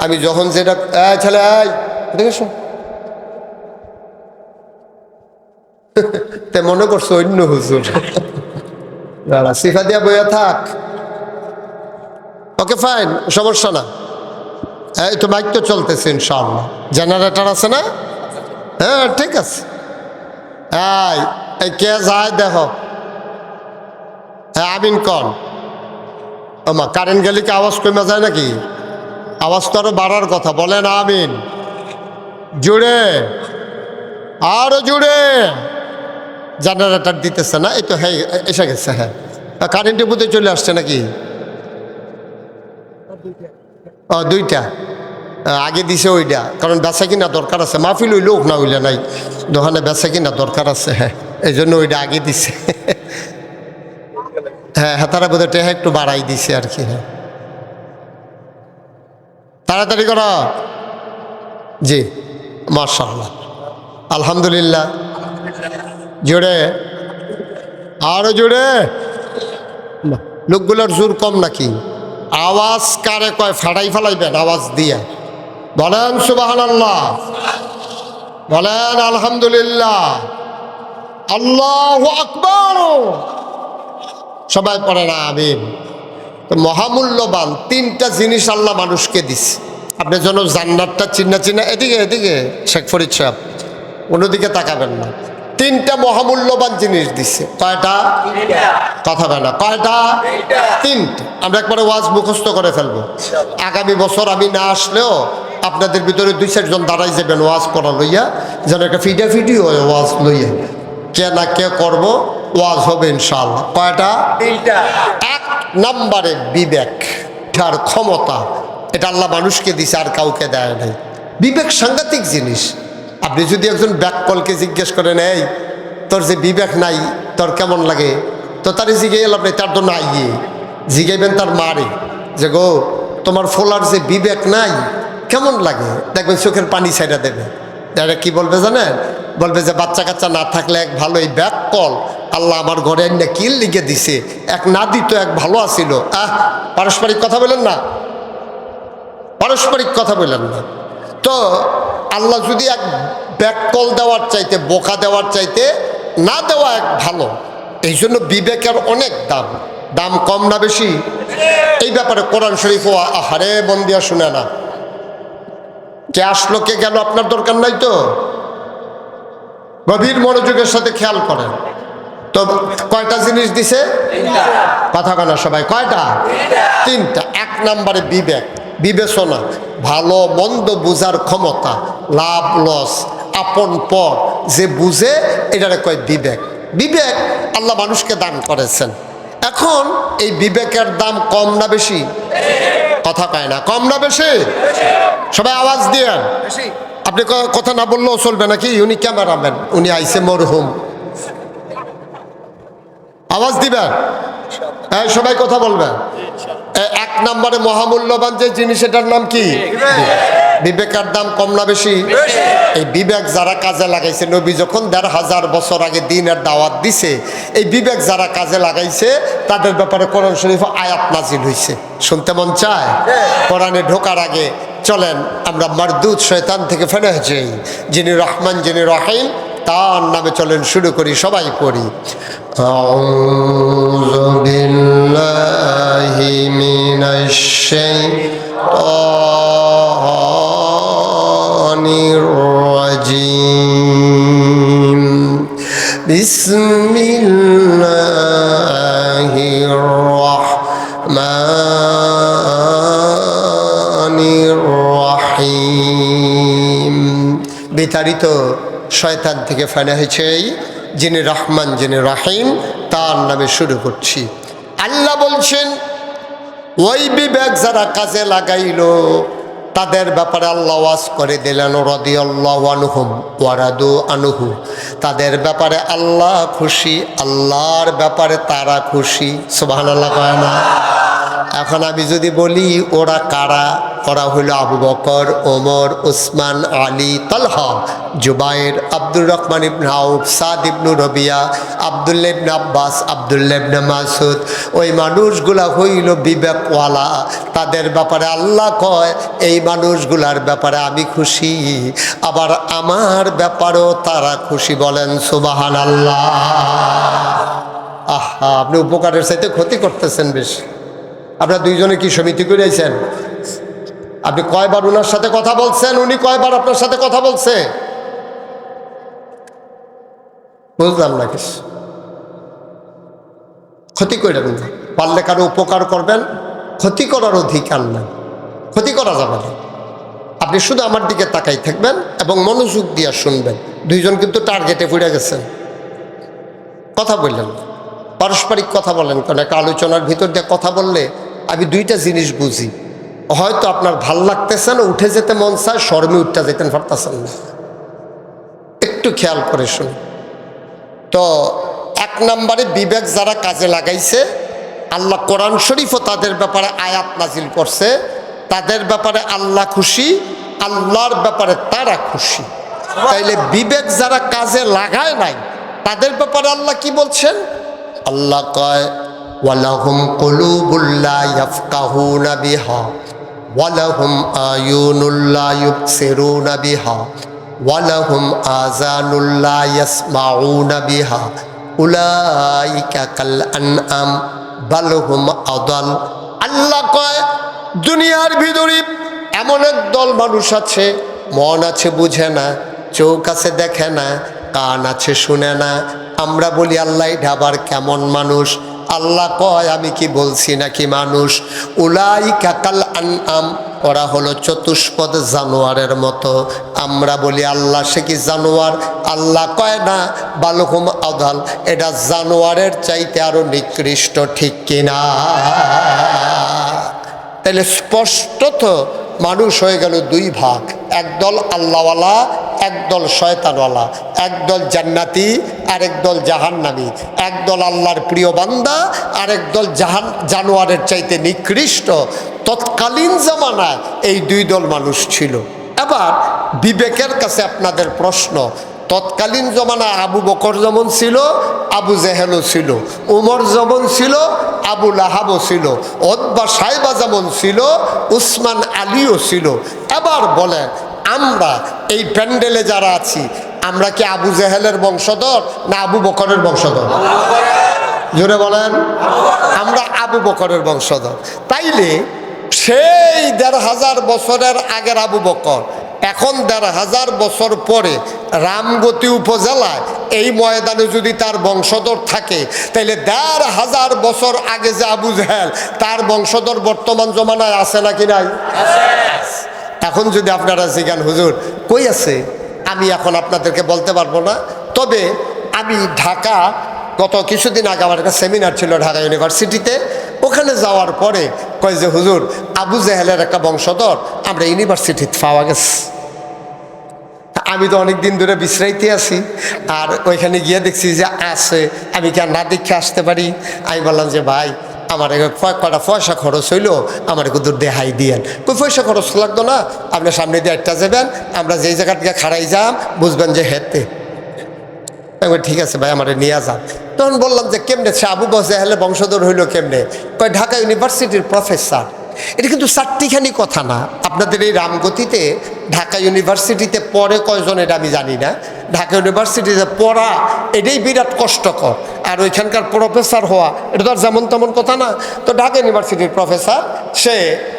আমি যখন যেটা ছেলে দেখেছো তে মনে করছো অন্য হুজুর, সিফা দিয়া বইয়া থাক। ওকে ফাইন, সমস্যা না। এই তো মাইক তো চলতেছে ইনশাআল্লাহ, জেনারেটর আছে না? হ্যাঁ ঠিক আছে। এই কে যায় দেখো। হ্যাঁ আমিন কন। আমা কারেন্ট গেলে কি আওয়াজ কমে যায় নাকি? আওয়াজ তো আরো বাড়ার কথা, বলেন আমিন। জুড়ে, আরো জুড়ে। জেনারেটর দিতেছে না? এই তো হ্যাঁ এসে গেছে। হ্যাঁ কারেন্টের বুথে চলে আসছে নাকি? ও 2টা আগে দিছে ওইটা, কারণ বেচা কিনা দরকার আছে। মাহফিল হইলে হোক না হইলে নাই, দোকানে বেচা কিনা দরকার আছে। হ্যাঁ এই জন্য ওইটা আগে দিছে। হ্যাঁ হ্যাঁ তারা বোধহয় টেহা একটু বাড়াই দিছে আর কি। হ্যাঁ তাড়াতাড়ি করো। জি মাশাআল্লাহ, আলহামদুলিল্লাহ। জোরে, আরো জোরে। লোকগুলোর জোর কম নাকি? আওয়াজ কারে কয় ফাটাই ফেলাইবেন আওয়াজ দিয়ে। বলেন সুবহানাল্লাহ, বলেন আলহামদুলিল্লাহ, আল্লাহু আকবার। সবাই পড়ে না আমিন। তো মহামূল্যবান 3টা জিনিস আল্লাহ মানুষকে দিচ্ছে। আপনার জন্য জান্নাতটা চিন্না চিন্না। এদিকে এদিকে শেখ ফরিদ সাহেব, অন্যদিকে তাকাবেন না। 3টা মহামূল্যবান জিনিস দিচ্ছে। কয়টা? কথা বলে না। কয়টা? 3টা। আমরা একবারে ওয়াজ মুখস্থ করে ফেলবো। আগামী বছর আমি না আসলেও আপনাদের ভিতরে 2-4 জন দাঁড়াই যাবেন ওয়াজ করা লইয়া, যেন একটা ফিডি হয় ওয়াজ লইয়া। কে না কে করবো, ওয়াজ হবে ইনশাআল্লাহ। কয়টা? 3টা। 1 নম্বরে বিবেক, তার ক্ষমতা, এটা আল্লাহ মানুষকে দিছে, আর কাউকে দেয় নাই। বিবেক সাংঘাতিক জিনিস। আপনি যদি একজন ব্যাককলকে জিজ্ঞেস করেন, এই তোর যে বিবেক নাই তোর কেমন লাগে, তো তারে জিজ্ঞাই এলাম নাই, তার তো নাই। জিজ্ঞাইবেন তার মারে যে গো তোমার ফোলার যে বিবেক নাই কেমন লাগে, দেখবেন চোখের পানি ছাইড়া দেবে। এটা কি বলবে জানেন? বলবে যে বাচ্চা কাচ্চা না থাকলে এক ভালো এই ব্যাককল আল্লাহ আমার ঘরে না কিল লিখে দিছে, এক না দিত এক ভালো আসিল। পারস্পরিক কথা বলেন না, পারস্পরিক কথা বললেন না। তো আল্লাহ যদি এক ব্যাককল দেওয়ার চাইতে, বোকা দেওয়ার চাইতে না দেওয়া এক ভালো। এই জন্য বিবেকের অনেক দাম। দাম কম না বেশি? এই ব্যাপারে কোরআন শরীফ আহারে মন দিয়া শুনে না। কে আসলো কে গেল আপনার দরকার নাই তো, গভীর মনোযোগের সাথে খেয়াল করেন। তো কয়টা জিনিস দিছে? কথা বলা সবাই, কয়টা? তিনটা। এক নম্বরে বিবেক, বিবেচনা, ভালো মন্দ বুঝার ক্ষমতা, লাভ লস, আপন পর যে বুঝে, এটারে কয় বিবেক। বিবেক আল্লাহ মানুষকে দান করেছেন। এখন এই বিবেকের দাম কম না বেশি? কথা কয় না, কম না বেশি? সবাই আওয়াজ দিয়েন। আপনি কথা না বললেও চলবে নাকি? উনি ক্যামেরাম্যান, উনি আইসে মরহুম, আওয়াজ দিবেন। হ্যাঁ, সবাই কথা বলবেন। এক নম্বরে মহামূল্যবান যে জিনিস, এটার নাম কি? বিবেকের দাম কম না বেশি? এই বিবেক যারা কাজে লাগাইছে, নবী যখন ১৫০০ বছর আগে দ্বীনের দাওয়াত দিছে, এই বিবেক যারা কাজে লাগাইছে তাদের ব্যাপারে কোরআন শরীফ আয়াত নাজিল হয়েছে। শুনতে মন চায়? কোরআনে ঢোকার আগে চলেন আমরা মারদুদ শয়তান থেকে ফেরত যাই। যিনি রহমান, যিনি রহিম, তার নামে চলেন শুরু করি, সবাই পড়ি। আউযু বিল্লাহি মিনাশ শাইতানির রাজিম। বিসমিল্লাহির রাহমানির রাহিম। বিতাড়িত শয়তান থেকে ফেনা হয়েছে যিনি রহমান, যিনি রাহিম, তার নামে শুরু করছি। আল্লাহ বলছেন, ওই বিবেক যারা কাজে লাগাইল তাদের ব্যাপারে আল্লাহ ওয়াজ করে দিলেন, রাদিয়াল্লাহু আনহুম ওয়া রাদু আনহু। তাদের ব্যাপারে আল্লাহ খুশি, আল্লাহর ব্যাপারে তারা খুশি। সুবহানাল্লাহ কয় না? এখন আমি যদি বলি ওরা কারা, ওরা হইল আবু বকর, ওমর, উসমান, আলী, তালহা, জুবাইর, আব্দুর রহমান ইবনে আউফ, সাদ ইবনে রবিয়া, আব্দুল্লাহ ইবনে আব্বাস, আব্দুল্লাহ ইবনে মাসুদ। ওই মানুষগুলা হইল বিবেকওয়ালা। তাদের ব্যাপারে আল্লাহ কয়, এই মানুষগুলার ব্যাপারে আমি খুশি, আবার আমার ব্যাপারেও তারা খুশি। বলেন সুবহানাল্লাহ। আহা, আপনি উপকারের চাইতে ক্ষতি করতেছেন বেশি। আপনারা দুইজনে কি সমিতি করেছেন? আপনি কয়বার ওনার সাথে কথা বলছেন? উনি কয়বার আপনার সাথে কথা বলছে? বুঝলাম না কিছু। ক্ষতি করেন না, পারলে কারো উপকার করবেন, ক্ষতি করার অধিকার নাই, ক্ষতি করা যাবে না। আপনি শুধু আমার দিকে তাকাই থাকবেন এবং মনোযোগ দিয়ে শুনবেন। দুইজন কিন্তু টার্গেটে পড়ে গেছেন, কথা বললেন, পারস্পরিক কথা বলেন। কারণ একটা আলোচনার ভিতর দিয়ে কথা বললে আমি দুইটা জিনিস বুঝি, হয়তো আপনার ভাল লাগতেছে না, উঠে যেতে মন চায়, শর্মে উঠতে যেতেন পারতেছেন না। একটু খেয়াল করে শুনুন। তো এক নম্বরে বিবেক যারা কাজে লাগাইছে, আল্লাহ কোরআন শরীফও তাদের ব্যাপারে আয়াত নাজিল করছে। তাদের ব্যাপারে আল্লাহ খুশি, আল্লাহর ব্যাপারে তারা খুশি। তাইলে বিবেক যারা কাজে লাগায় নাই তাদের ব্যাপারে আল্লাহ কি বলছেন? আল্লাহ কয়, ওয়ালাহুম কুলুবুল লা ইয়াফকাহুনা বিহা ওয়ালাহুম আয়ুনুল লা ইউবসিরুনা বিহা ওয়ালাহুম আযানুল লা ইয়াসমাউনা বিহা উলাইকা কাল আনআম বাল হুম আদাল। আল্লাহ কয়, দুনিয়ার ভিতরে এমন এক দল মানুষ আছে, মন আছে বুঝে না, চোখ আছে দেখে না, কান আছে শুনে না। আমরা বলি আল্লাহ এটা আবার কেমন মানুষ? আল্লাহ কয়, আমি কি বলছি নাকি মানুষ? উলাইকা কাল আনআম, ওরা হলো চতুষ্পদ জানোয়ারের মতো। আমরা বলি আল্লাহ সে কি জানোয়ার? আল্লাহ কয় না, বালহুম আদাল, এটা জানোয়ারের চাইতে আরো নিকৃষ্ট। ঠিক কিনা? তাহলে স্পষ্টত মানুষ হয়ে গেল দুই ভাগ, একদল আল্লাহওয়ালা, একদল শয়তানওয়ালা, একদল জান্নাতি আরেক দল জাহান্নামী, একদল আল্লাহর প্রিয় বান্দা আরেক দল জানোয়ারের চাইতে নিকৃষ্ট। তৎকালীন জামানায় এই দুই দল মানুষ ছিল। এবার বিবেকের কাছে আপনাদের প্রশ্ন, তৎকালীন জমানায় আবু বকর যেমন ছিল, আবু জেহেলও ছিল, উমর যেমন ছিল, আবু লাহাবও ছিল, ওতবা সাইবা যেমন ছিল, উসমান আলীও ছিল। এবার বলেন, আমরা এই প্যান্ডেলে যারা আছি আমরা কি আবু জেহেলের বংশধর না আবু বকরের বংশধর? জোরে বলেন। আমরা আবু বকরের বংশধর। তাইলে সেই ১৫০০ বছরের আগের আবু বকর এখন ১৫০০ বছর পরে রামগতি উপজেলায় এই ময়দানে যদি তার বংশধর থাকে, তাইলে ১৫০০ বছর আগে যে আবু জেহেল তার বংশধর বর্তমান জমানায় আছে নাকি নাই? এখন যদি আপনারা জিজ্ঞান হুজুর কই আছে, আমি এখন আপনাদেরকে বলতে পারবো না। তবে আমি ঢাকা গত কিছুদিন আগে আমার একটা সেমিনার ছিল ঢাকা ইউনিভার্সিটিতে, ওখানে যাওয়ার পরে কয় যে হুজুর আবু জেহেলের একটা বংশধর আমরা ইউনিভার্সিটিতে পাওয়া গেছে। আমি তো অনেক দিন ধরে বিশ্রাইতে আছি, আর ওইখানে গিয়ে দেখছি যে আছে, আমি কি আর না দেখে আসতে পারি? আমি বললাম যে ভাই আমার কটা পয়সা খরচ হইলো, আমার একটু দূর দেহাই দিয়েন। কই পয়সা খরচ লাগতো না, আপনার সামনে দিয়ে একটা যাবেন, আমরা যেই জায়গা থেকে খাড়াই যাম বুঝবেন যে হেতে। ঠিক আছে ভাই আমার নিয়ে যান। তখন বললাম যে কেমনে সে আবু জেহেলের বংশধর হইলো কেমনে? কয় ঢাকা ইউনিভার্সিটির প্রফেসর। এটা কিন্তু চারটিখানি কথা না। আপনাদের এই রামগতিতে ঢাকা ইউনিভার্সিটিতে পড়ে কয়জন এটা আমি জানি না। ঢাকা ইউনিভার্সিটিতে পড়া এটাই বিরাট কষ্টকর, আর ওইখানকার প্রফেসর হওয়া এটা তো আর যেমন তেমন কথা না। তো ঢাকা ইউনিভার্সিটির প্রফেসর সে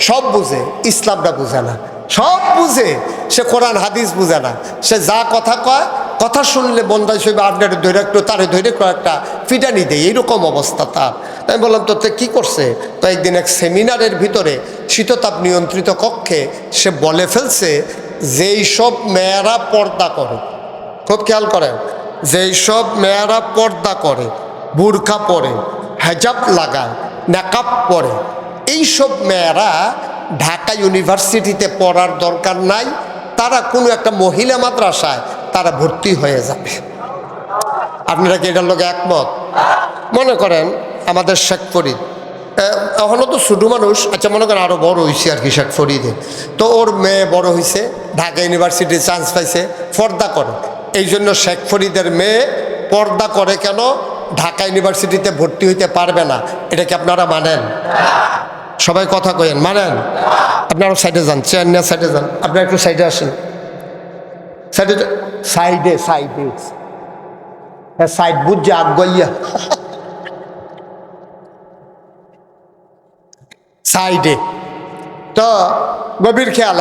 সব বুঝে, ইসলামটা বুঝে না। সব বুঝে, সে কোরআন হাদিস বুঝে না। সে যা কথা কয়, কথা শুনলে বন্ধাই সইবে আপনার ধৈর্য একটু তারে ধৈর্য একটা ফিটানি দেয়, এইরকম অবস্থা তার। আমি বললাম তো কি করছে? তো একদিন এক সেমিনারের ভিতরে শীততাপ নিয়ন্ত্রিত কক্ষে সে বলে ফেলছে যেই সব মেয়েরা পর্দা করে, খুব খেয়াল করেন, যেই সব মেয়েরা পর্দা করে, বুরকা পরে, হেজাব লাগায়, নাকাব পরে, এইসব মেয়েরা ঢাকা ইউনিভার্সিটিতে পড়ার দরকার নাই, তারা কোনো একটা মহিলা মাদ্রাসায় তারা ভর্তি হয়ে যাবে। আপনারা কি এটার লোক একমত? মনে করেন আমাদের শেখ ফরিদ এখনও তো ছোটো মানুষ, আচ্ছা মনে করেন আরও বড় হয়েছে আর কি শেখ ফরিদে, তো ওর মেয়ে বড় হয়েছে, ঢাকা ইউনিভার্সিটির চান্স পাইছে, পর্দা করে। এই জন্য শেখ ফরিদের মেয়ে পর্দা করে কেন ঢাকা ইউনিভার্সিটিতে ভর্তি হইতে পারবে না? এটা কি আপনারা মানেন? সবাই কথা কইেন, মানেন? আপনারা সাইডে যান, চেয়ার নিয়ে সাইডে যান, আপনারা একটু সাইডে আসেন। সাইডে সাইডে সাইডে সাইড বুঝছে আগুয়া সাইডে। তো গভীর খেয়াল,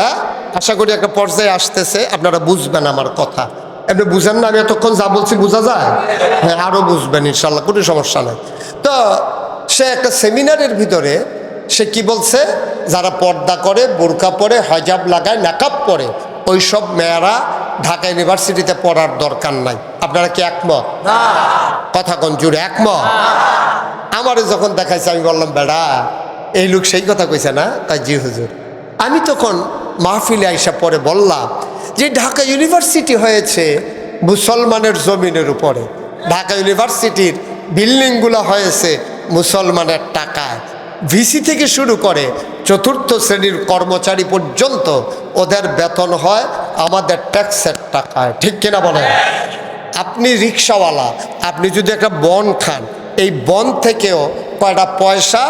আশা করি একটা পর্যায়ে আসতেছে, আপনারা বুঝবেন আমার কথা। আপনি বুঝেন না আমি এতক্ষণ যা বলছি বোঝা যায়? হ্যাঁ, আরও বুঝবেন ইনশাল্লাহ, কোনো সমস্যা নেই। তো সে একটা সেমিনারের ভিতরে সে কি বলছে, যারা পর্দা করে, বোরকা পরে, হিজাব লাগায়, নাকাব পরে, ওই সব মেয়েরা ঢাকা ইউনিভার্সিটিতে পড়ার দরকার নাই। আপনারা কি একমত? কথা কোন জুড়ে একমত? আমারে যখন দেখাইছে আমি বললাম বেড়া এই লোক সেই কথা কইছে না? তাই জি হুজুর। আমি তখন মাহফিলে আইসা পরে বললাম যে ঢাকা ইউনিভার্সিটি হয়েছে মুসলমানের জমিনের উপরে, ঢাকা ইউনিভার্সিটির বিল্ডিংগুলো হয়েছে মুসলমানের টাকায়, ভিসি থেকে শুরু করে চতুর্থ শ্রেণীর কর্মচারী পর্যন্ত ওদের বেতন হয় আমাদের ট্যাক্সের টাকায়, ঠিক কিনা বলেন? আপনি রিক্সাওয়ালা, আপনি যদি একটা বন খান, এই বন থেকেও কয়টা পয়সা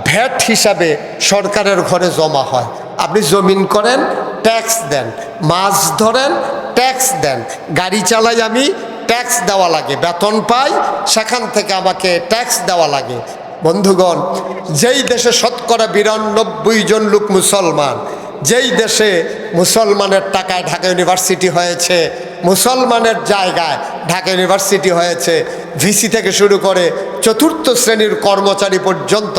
ভ্যাট হিসাবে সরকারের ঘরে জমা হয়। আপনি জমিন করেন, ট্যাক্স দেন, মাছ ধরেন, ট্যাক্স দেন, গাড়ি চালাই আমি, ট্যাক্স দেওয়া লাগে, বেতন পাই, সেখান থেকে আমাকে ট্যাক্স দেওয়া লাগে। বন্ধুগণ, যেই দেশে শতকরা ৯২ জন লোক মুসলমান, যেই দেশে মুসলমানের টাকায় ঢাকা ইউনিভার্সিটি হয়েছে, মুসলমানের জায়গায় ঢাকা ইউনিভার্সিটি হয়েছে, ভিসি থেকে শুরু করে চতুর্থ শ্রেণীর কর্মচারী পর্যন্ত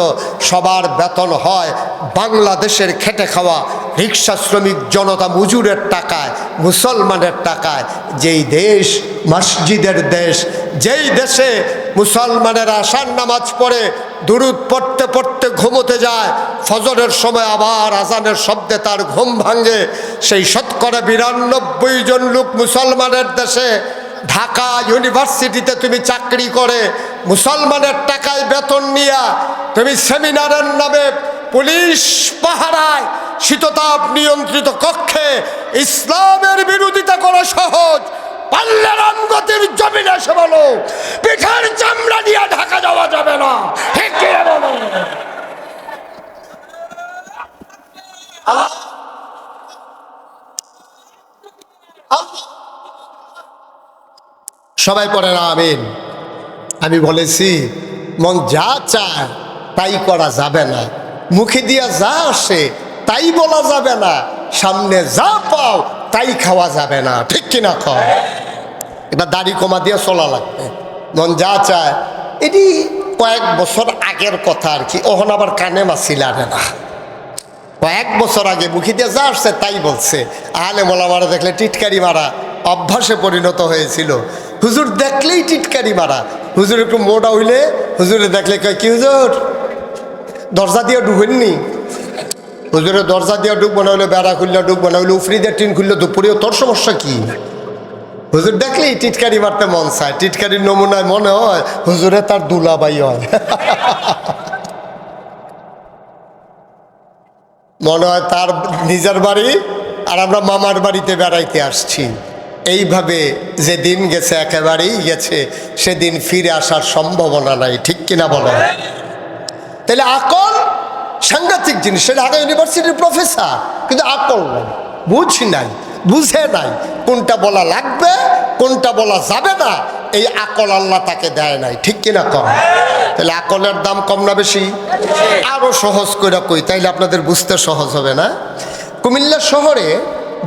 সবার বেতন হয় বাংলাদেশের খেটে খাওয়া রিক্সা শ্রমিক জনতা মজুরের টাকায়, মুসলমানের টাকায়। যেই দেশ মসজিদের দেশ, যেই দেশে মুসলমানেরা আশার নামাজ পড়ে দুরুদ পড়তে পড়তে ঘুমোতে যায়, ফজরের সময় আবার আজানের শব্দে তার ঘুম ভাঙে, সেই শতকরা ৯২ জন লোক মুসলমানের দেশে ঢাকা ইউনিভার্সিটিতে তুমি চাকরি করে মুসলমানের টাকায় বেতন নিয়া তুমি সেমিনারের নামে পুলিশ পাহারায় শীততাপ নিয়ন্ত্রিত কক্ষে ইসলামের বিরোধিতা করা সহজ, পারলে রামগতির জমিনে এসে বলো পিঠার চামড়া দিয়ে ঢাকা যাওয়া যাবে না, ঠিক কি বলো? সবাই পড়েন আমিন। আমি বলেছি মন যা চায় তাই করা যাবে না, মুখে দিয়া যা আসে তাই বলা যাবে না, সামনে যা পাও তাই খাওয়া যাবে না, ঠিক কিনা কর? এটা দাড়ি কমা দিয়ে চলা লাগবে। মন যা চায়, এটি কয়েক বছর আগের কথা আর কি, ওখানে আবার কানে মাছিল আনে না। কয়েক বছর আগে মুখে দিয়ে যা আসছে তাই বলছে। আলে মোলামারা দেখলে টিটকারি মারা অভ্যাসে পরিণত হয়েছিল। হুজুর দেখলেই টিটকারি মারা। হুজুর একটু মোটা হইলে হুজুরে দেখলে কয় কি হুজুর দরজা দিয়ে ঢুকেননি? হুজুরে দরজা দিয়ে ঢুকবো না হইলে বেড়া খুললে ঢুকবো না হইলে উফরি দিয়ে টিন খুললে দুপুরেও তোর সমস্যা কি? হুজুর দেখলেই টিটকারি মারতে মন চায়। টিটকারির নমুনায় মনে হয় হুজুরে তার দুলাবাই হয়। মনে হয় তার নিজের বাড়ি আর আমরা মামার বাড়িতে বেড়াইতে আসছি। এইভাবে যে দিন গেছে একেবারেই গেছে, সেদিন ফিরে আসার সম্ভাবনা নাই, ঠিক কিনা বলেন? তাহলে আকল সাংঘাতিক জিনিস। সে ঢাকা ইউনিভার্সিটির প্রফেসর, কিন্তু আকল নাই, বুঝ নাই, বুঝে নাই কোনটা বলা লাগবে কোনটা বলা যাবে না। এই আকল আল্লাহ তাকে দেয় নাই, ঠিক কিনা কম? তাহলে আকলের দাম কম না বেশি? আরো সহজ করে কই, তাইলে আপনাদের বুঝতে সহজ হবে না? কুমিল্লা শহরে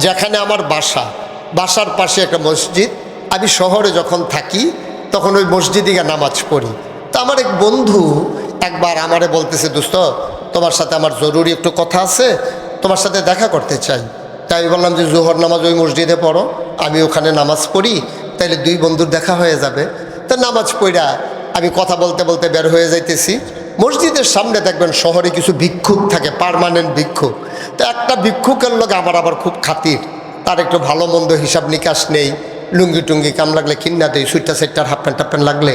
যেখানে আমার বাসার পাশে একটা মসজিদ। আমি শহরে যখন থাকি তখন ওই মসজিদে গিয়ে নামাজ পড়ি। তো আমার এক বন্ধু একবার আমারে বলতেছে, দোস্ত তোমার সাথে আমার জরুরি একটু কথা আছে, তোমার সাথে দেখা করতে চাই। তাই আমি বললাম যে জোহর নামাজ ওই মসজিদে পড়ো, আমি ওখানে নামাজ পড়ি, তাইলে দুই বন্ধুর দেখা হয়ে যাবে। তা নামাজ পড়া আমি কথা বলতে বলতে বের হয়ে যাইতেছি। মসজিদের সামনে দেখবেন শহরে কিছু ভিক্ষুক থাকে, পার্মানেন্ট ভিক্ষুক। তো একটা ভিক্ষুকের লোক আবার খুব খাতির, তার একটু ভালো মন্দ হিসাব নিকাশ নেই, লুঙ্গি টুঙ্গি কাম লাগলে কিনা দেয়, সুইটার সেটটার হাফ প্যান্ট লাগলে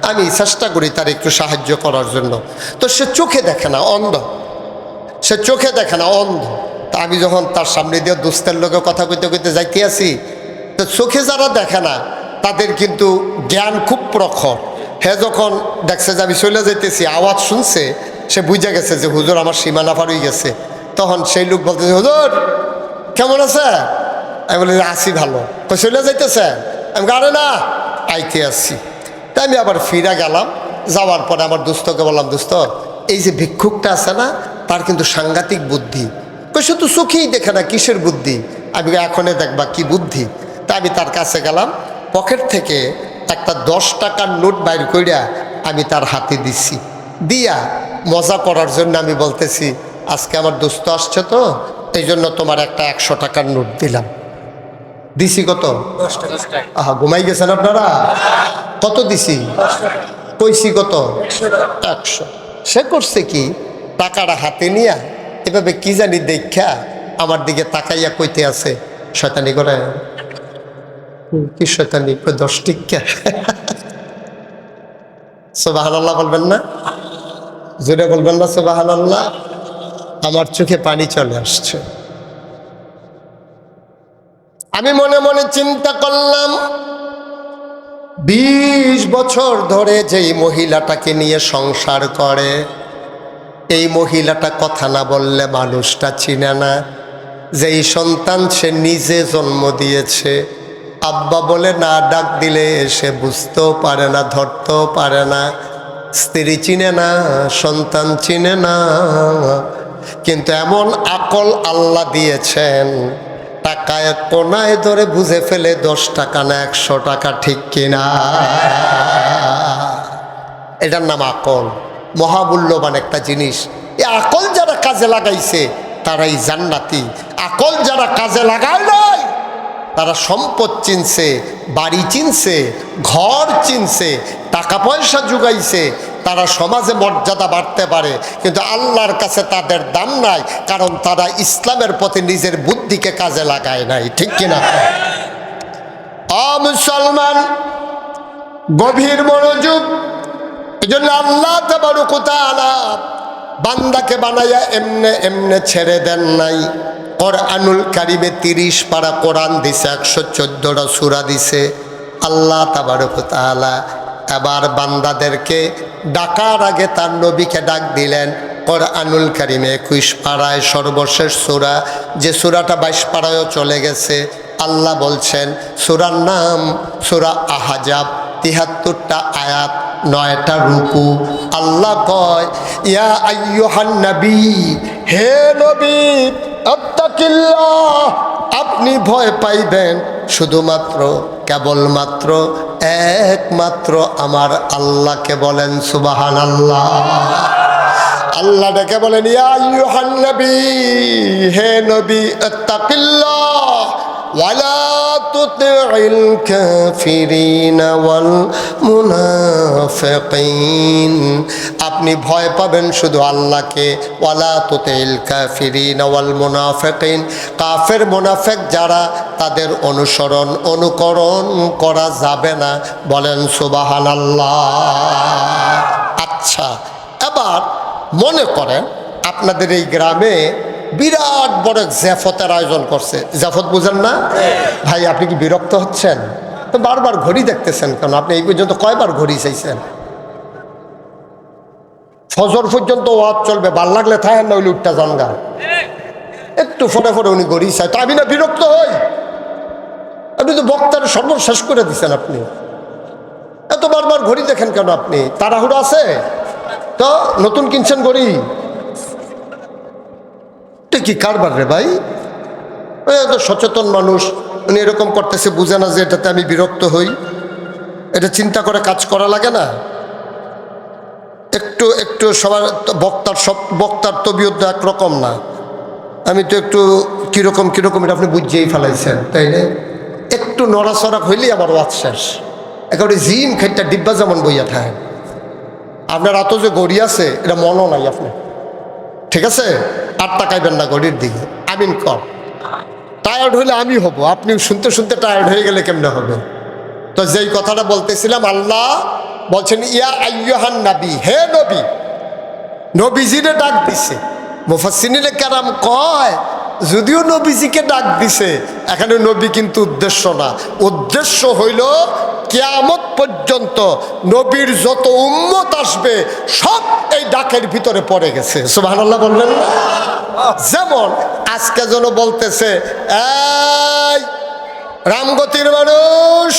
আমি চেষ্টা করি তার একটু সাহায্য করার জন্য। তো সে চোখে দেখে না, অন্ধ, সে চোখে দেখে না, অন্ধ। তা আমি যখন তার সামনে দিয়ে দোস্তের লোকে কথা কইতে কইতে যাইতে আসি, তো চোখে যারা দেখে না তাদের কিন্তু জ্ঞান খুব প্রখর। হ্যাঁ, যখন দেখছে যে আমি চলে যাইতেছি, আওয়াজ শুনছে, সে বুঝে গেছে যে হুজুর আমার সীমানা পার হয়ে গেছে। তখন সেই লোক বলতেছে, হুজুর কেমন আছে? আমি বলি আসি ভালো। চলে যাইতেছে? আমি আরে না, আইতে আসছি। তাই আমি আবার ফিরে গেলাম। যাওয়ার পরে আমার দোস্তকে বললাম, দোস্ত এই যে ভিক্ষুকটা আছে না, তার কিন্তু সাংঘাতিক বুদ্ধি। সে তো চোখেই দেখে না, কিসের বুদ্ধি? আমি এখনই দেখবা কি বুদ্ধি। তা আমি তার কাছে গেলাম, পকেট থেকে একটা 10 টাকার নোট বাইর কইরা আমি তার হাতে দিছি। দিয়া মজা করার জন্য আমি বলতেছি, আজকে আমার দোস্ত আসছে তো এই জন্য তোমার একটা 100 টাকার নোট দিলাম। দিছি কত? 10 টাকা। আহা, ঘুমাই গেছেন আপনারা? কত দিছি? কইছি কত? 100। সে করছে কি, টাকাটা হাতে নিয়া এভাবে কি জানি দেখা আমার দিকে তাকাইয়া কইতে আছে, শয়তানি করে। কি শয়তানি? 10 টিকা। সুবহানাল্লাহ বলবেন না? জোরে বলবেন না সুবহানাল্লাহ? আমার চোখে পানি চলে আসছে। আমি মনে মনে চিন্তা করলাম, 20 বছর ধরে যেই মহিলাটাকে নিয়ে সংসার করে, এই মহিলাটা কথা না বললে মানুষটা চিনে না। যেই সন্তান সে নিজে জন্ম দিয়েছে, আব্বা বলে না ডাক দিলে সে বুঝতেও পারে না, ধরতেও পারে না। স্ত্রী চিনে না, সন্তান চিনে না, কিন্তু এমন আকল আল্লাহ দিয়েছেন, টাকায় কোনায় ধরে বুঝে ফেলে 10 টাকা না 100 টাকা, ঠিক কিনা? এটার নাম আকল। মহামূল্যবান একটা জিনিস। এই আকল যারা কাজে লাগাইছে তারাই জান্নাতি। আকল যারা কাজে লাগায় নাই, তারা সম্পদ চিনছে, বাড়ি চিনছে, ঘর চিনছে, টাকা পয়সা জুগাইছে, তারা সমাজে মর্যাদা বাড়তে পারে, কিন্তু আল্লাহর কাছে তাদের দাম নাই, কারণ তারা ইসলামের প্রতি নিজের বুদ্ধিকে কাজে লাগায় নাই, ঠিক কিনা? মুসলমান, গভীর মনোযোগ। এই জন্য আল্লাহ তাবারক ওয়া তাআলা বান্দাকে বানাইয়া এমনে এমনে ছেড়ে দেন নাই। কোরআনুল কারিমে 30 পারা কোরআন দিছে, 114টা সূরা দিছে। আল্লাহ তাবারক ওয়া তাআলা এবার বান্দাদেরকে ডাকার আগে তার নবীকে ডাক দিলেন। কোরআনুল কারিমে 21 পারায় সর্বশেষ সূরা, যে সূরাটা 22 পারায়ও চলে গেছে, আল্লাহ বলছেন, সূরার নাম সূরা আহজাব, ৭৩টা আয়াত, ৯টা রুকু। আল্লাহ কয়, ইয়া আইয়ুহান নবী, হে নবী, আত্তাকিল্লাহ, আপনি ভয় পাইবেন শুধুমাত্র কেবলমাত্র একমাত্র আমার আল্লাহকে। বলেন সুবহানাল্লাহ। আল্লাহ ডেকে বলেন, ইয়া আইয়ুহান নবী, হে নবী, আত্তাকিল্লাহ ওয়ালা তুতি'ল কাফিরিনা ওয়াল মুনাফিকিন, আপনি ভয় পাবেন শুধু আল্লাহকে। ওয়ালা তুতি'ল কাফিরিনা ওয়াল মুনাফিকিন, কাফের মুনাফিক যারা, তাদের অনুকরণ করা যাবে না। বলেন সুবহানাল্লাহ। আচ্ছা, এবার মনে করেন আপনাদের এই গ্রামে বিরাট বড় জাফতের আয়োজন করছে। জাফত বুঝেন না ভাই? আপনি কি বিরক্ত হচ্ছেন? তো বারবার ঘড়ি দেখতেছেন কেন? আপনি এই পর্যন্ত কয়বার ঘড়ি চাইছেন? ফজর পর্যন্ত ওয়াজ চলবে, ভাল লাগলে থাকেন, না হইলে উঠটা জানগা। একটু ফোনে ফোনে উনি ঘড়ি চাই, তো আমি না বিরক্ত হই? আপনি তো বক্তার সর্বশেষ করে দিচ্ছেন। আপনি এত বারবার ঘড়ি দেখেন কেন? আপনি তাড়াহুড়ো আছে তো? নতুন কিনছেন ঘড়ি? কি কারবার রে ভাই? এত সচেতন মানুষ, উনি এরকম করতেছে, বুঝে না যে এটাতে আমি বিরক্ত হই? এটা চিন্তা করে কাজ করা লাগে না? একটু একটু সবার বক্তার তবিয়ত একরকম না। আমি তো একটু কিরকম এটা আপনি বুঝিয়েই ফেলাইছেন, তাই না? একটু নড়াচড়া হইলেই আবার ওয়াজ শেষ। একেবারে জিম খাইটা ডিব্বা যেমন বইয়া থাকে। আপনার এত যে গড়ি আছে, এটা মনও নাই আপনার, ঠিক আছে? আর তাকাইবেন না ঘড়ির দিকে। আমিন কর। টায়ার্ড হইলে আমি হব, আপনি শুনতে শুনতে টায়ার্ড হয়ে গেলে কেমনে হবে? তো যেই কথাটা বলতেছিলাম, আল্লাহ বলছেন, ইয়া আইয়ুহান নবী, হে নবী। নবীজিরে ডাক দিছে। মুফাসসিরিনে কেরাম কয়, যদিও নবীজিকে ডাক দিছে, এখানে নবী কিন্তু উদ্দেশ্য না। উদ্দেশ্য হইল কিয়ামত পর্যন্ত নবীর যত উম্মত আসবে সব এই ডাকের ভিতরে পড়ে গেছে। সুবহানাল্লাহ বললেন না? যেমন আজকে যেন বলতেছে, এই রামগতির মানুষ,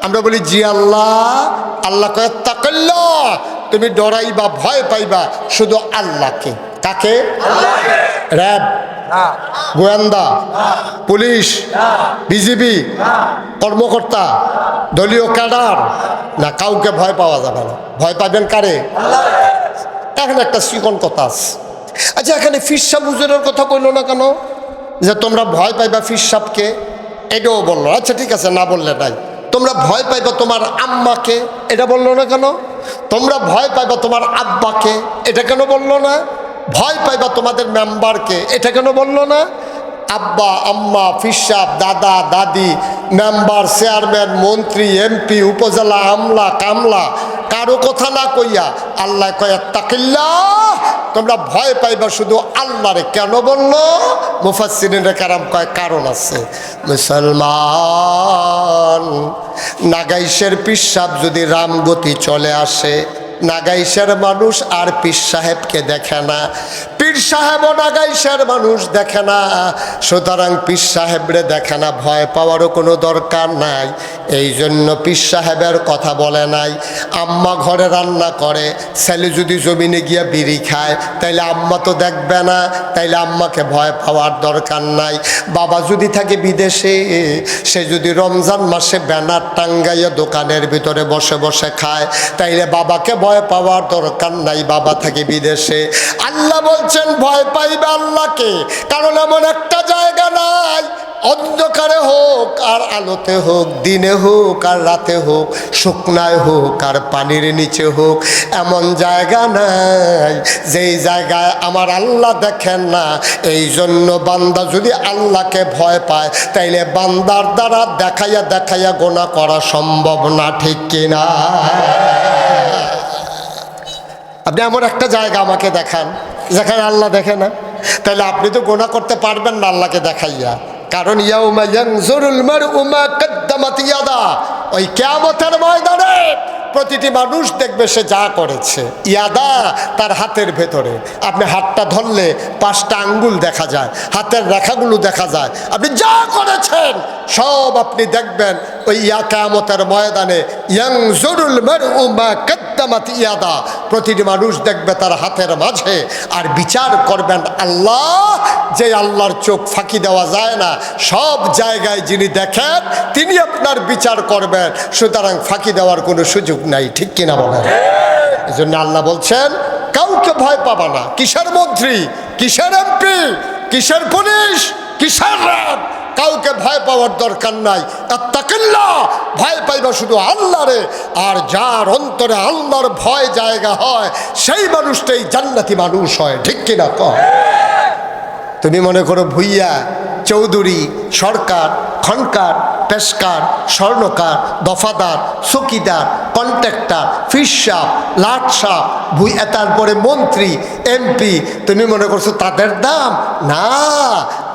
আমরা বলি জি আল্লাহ। আল্লাহ কয়, তাকাল্লাহ, তুমি ডরাইবা, ভয় পাইবা শুধু আল্লাহকে। কাকে? র্যাব, গোয়েন্দা, পুলিশ, বিজিবি কর্মকর্তা, দলীয় ক্যাডার না, কাউকে ভয় পাওয়া যাবে না। ভয় পাবেন কারে? এখানে একটা চিকন কথা আছে। আচ্ছা, এখানে ফিরসাব হুজুরের কথা কইল না কেন? যে তোমরা ভয় পাইবা ফিরসাবকে, এটাও বললো। আচ্ছা ঠিক আছে, না বললে নাই। তোমরা ভয় পাইবা তোমার আম্মাকে, এটা বললো না কেন? তোমরা ভয় পাইবা তোমার আব্বাকে, এটা কেন বললো না? ভয় পাইবা তোমাদের মেম্বারকে, এটা কেন বললো না? আব্বা, আম্মা, ফিরসাব, দাদা, দাদি, মেম্বার, চেয়ারম্যান, মন্ত্রী, এমপি, উপজেলা আমলা, কামলা, কারো কথা না কইয়া আল্লাহ কয়, তাকিল্লাহ, তোমরা ভয় পাইবা শুধু আল্লাহরে। কেন বললো? মুফাসসিরিনে কেরাম কয় কারণ আছে। মুসলমান, নাগাইশের পিসাব যদি রামগতি চলে আসে, নাগাইশের মানুষ আর পীর সাহেবকে দেখে না, পীর সাহেবও নাগাইশের মানুষ দেখে না, সুতরাং পীর সাহেবরে দেখে না, ভয় পাওয়ারও কোনো দরকার নাই। এই জন্য পীর সাহেবের কথা বলে নাই। আম্মা ঘরে রান্না করে, ছেলে যদি জমিনে গিয়ে বিড়ি খায়, তাইলে আম্মা তো দেখবে না, তাইলে আম্মাকে ভয় পাওয়ার দরকার নাই। বাবা যদি থাকে বিদেশে, সে যদি রমজান মাসে ব্যানার টাঙ্গাইয়া দোকানের ভিতরে বসে বসে খায়, তাইলে বাবাকে ভয় পাওয়ার দরকার নাই, বাবা থাকে বিদেশে। আল্লাহ বলছেন ভয় পাইবে আল্লাহকে, কারণ এমন একটা জায়গা নাই, অন্ধকারে হোক আর আলোতে হোক, দিনে হোক আর রাতে হোক, শুকনায় হোক আর পানির নিচে হোক, এমন জায়গা নাই যেই জায়গায় আমার আল্লাহ দেখেন না। এই জন্য বান্দা যদি আল্লাহকে ভয় পায়, তাইলে বান্দার দ্বারা দেখাইয়া দেখাইয়া গোনা করা সম্ভব না, ঠিক কিনা? আপনি এমন একটা জায়গা আমাকে দেখান যেখানে আল্লাহ দেখে না, তাহলে আপনি তো গোনা করতে পারবেন না আল্লাহকে দেখাইয়া। কারণ ইয়াউমা ইয়ানজুরুল মারউ মা কদ্দামাত ইয়াদা, ওই কিয়ামতের ময়দানে প্রতিটি মানুষ দেখবে সে যা করেছে ইয়াদা, তার হাতের ভেতরে। আপনি হাতটা ধরলে 5টা আঙ্গুল দেখা যায়, হাতের রেখাগুলো দেখা যায়। আপনি যা করেছেন সব আপনি দেখবেন ওই কিয়ামতের ময়দানে। ইয়ানজুরুল মারউ মা কাদ্দামাত ইয়াদা, প্রতিটি মানুষ দেখবে তার হাতের মাঝে। আর বিচার করবেন আল্লাহ, যে আল্লাহর চোখ ফাঁকি দেওয়া যায় না, সব জায়গায় যিনি দেখেন তিনি আপনার বিচার করবেন। সুতরাং ফাঁকি দেওয়ার কোনো সুযোগ নাই, ঠিক কিনা বলেন? এই জন্য আল্লাহ বলছেন কাউকে ভয় পাবা না। কিসের মন্ত্রী, কিসের এমপি, কিসের পুলিশ, কিসের র্যাব, কাউকে ভয় পাওয়ার দরকার নাই। আত্তাকিল্লাহ, ভয় পাইবা শুধু আল্লাহরে। আর যার অন্তরে আল্লাহর ভয় জায়গা হয় সেই মানুষটাই জান্নাতি মানুষ হয়, ঠিক কিনা কও? তুমি মনে করো ভুইয়া, চৌধুরী, সরকার, খনকার, পেশকার, স্বর্ণকার, দফাদার, চকিদার, কন্ট্রাক্টর, ফিসাব, লাটসাপ, ভুইয়া, তারপরে মন্ত্রী, এমপি, তুমি মনে করছো তাদের দাম? না,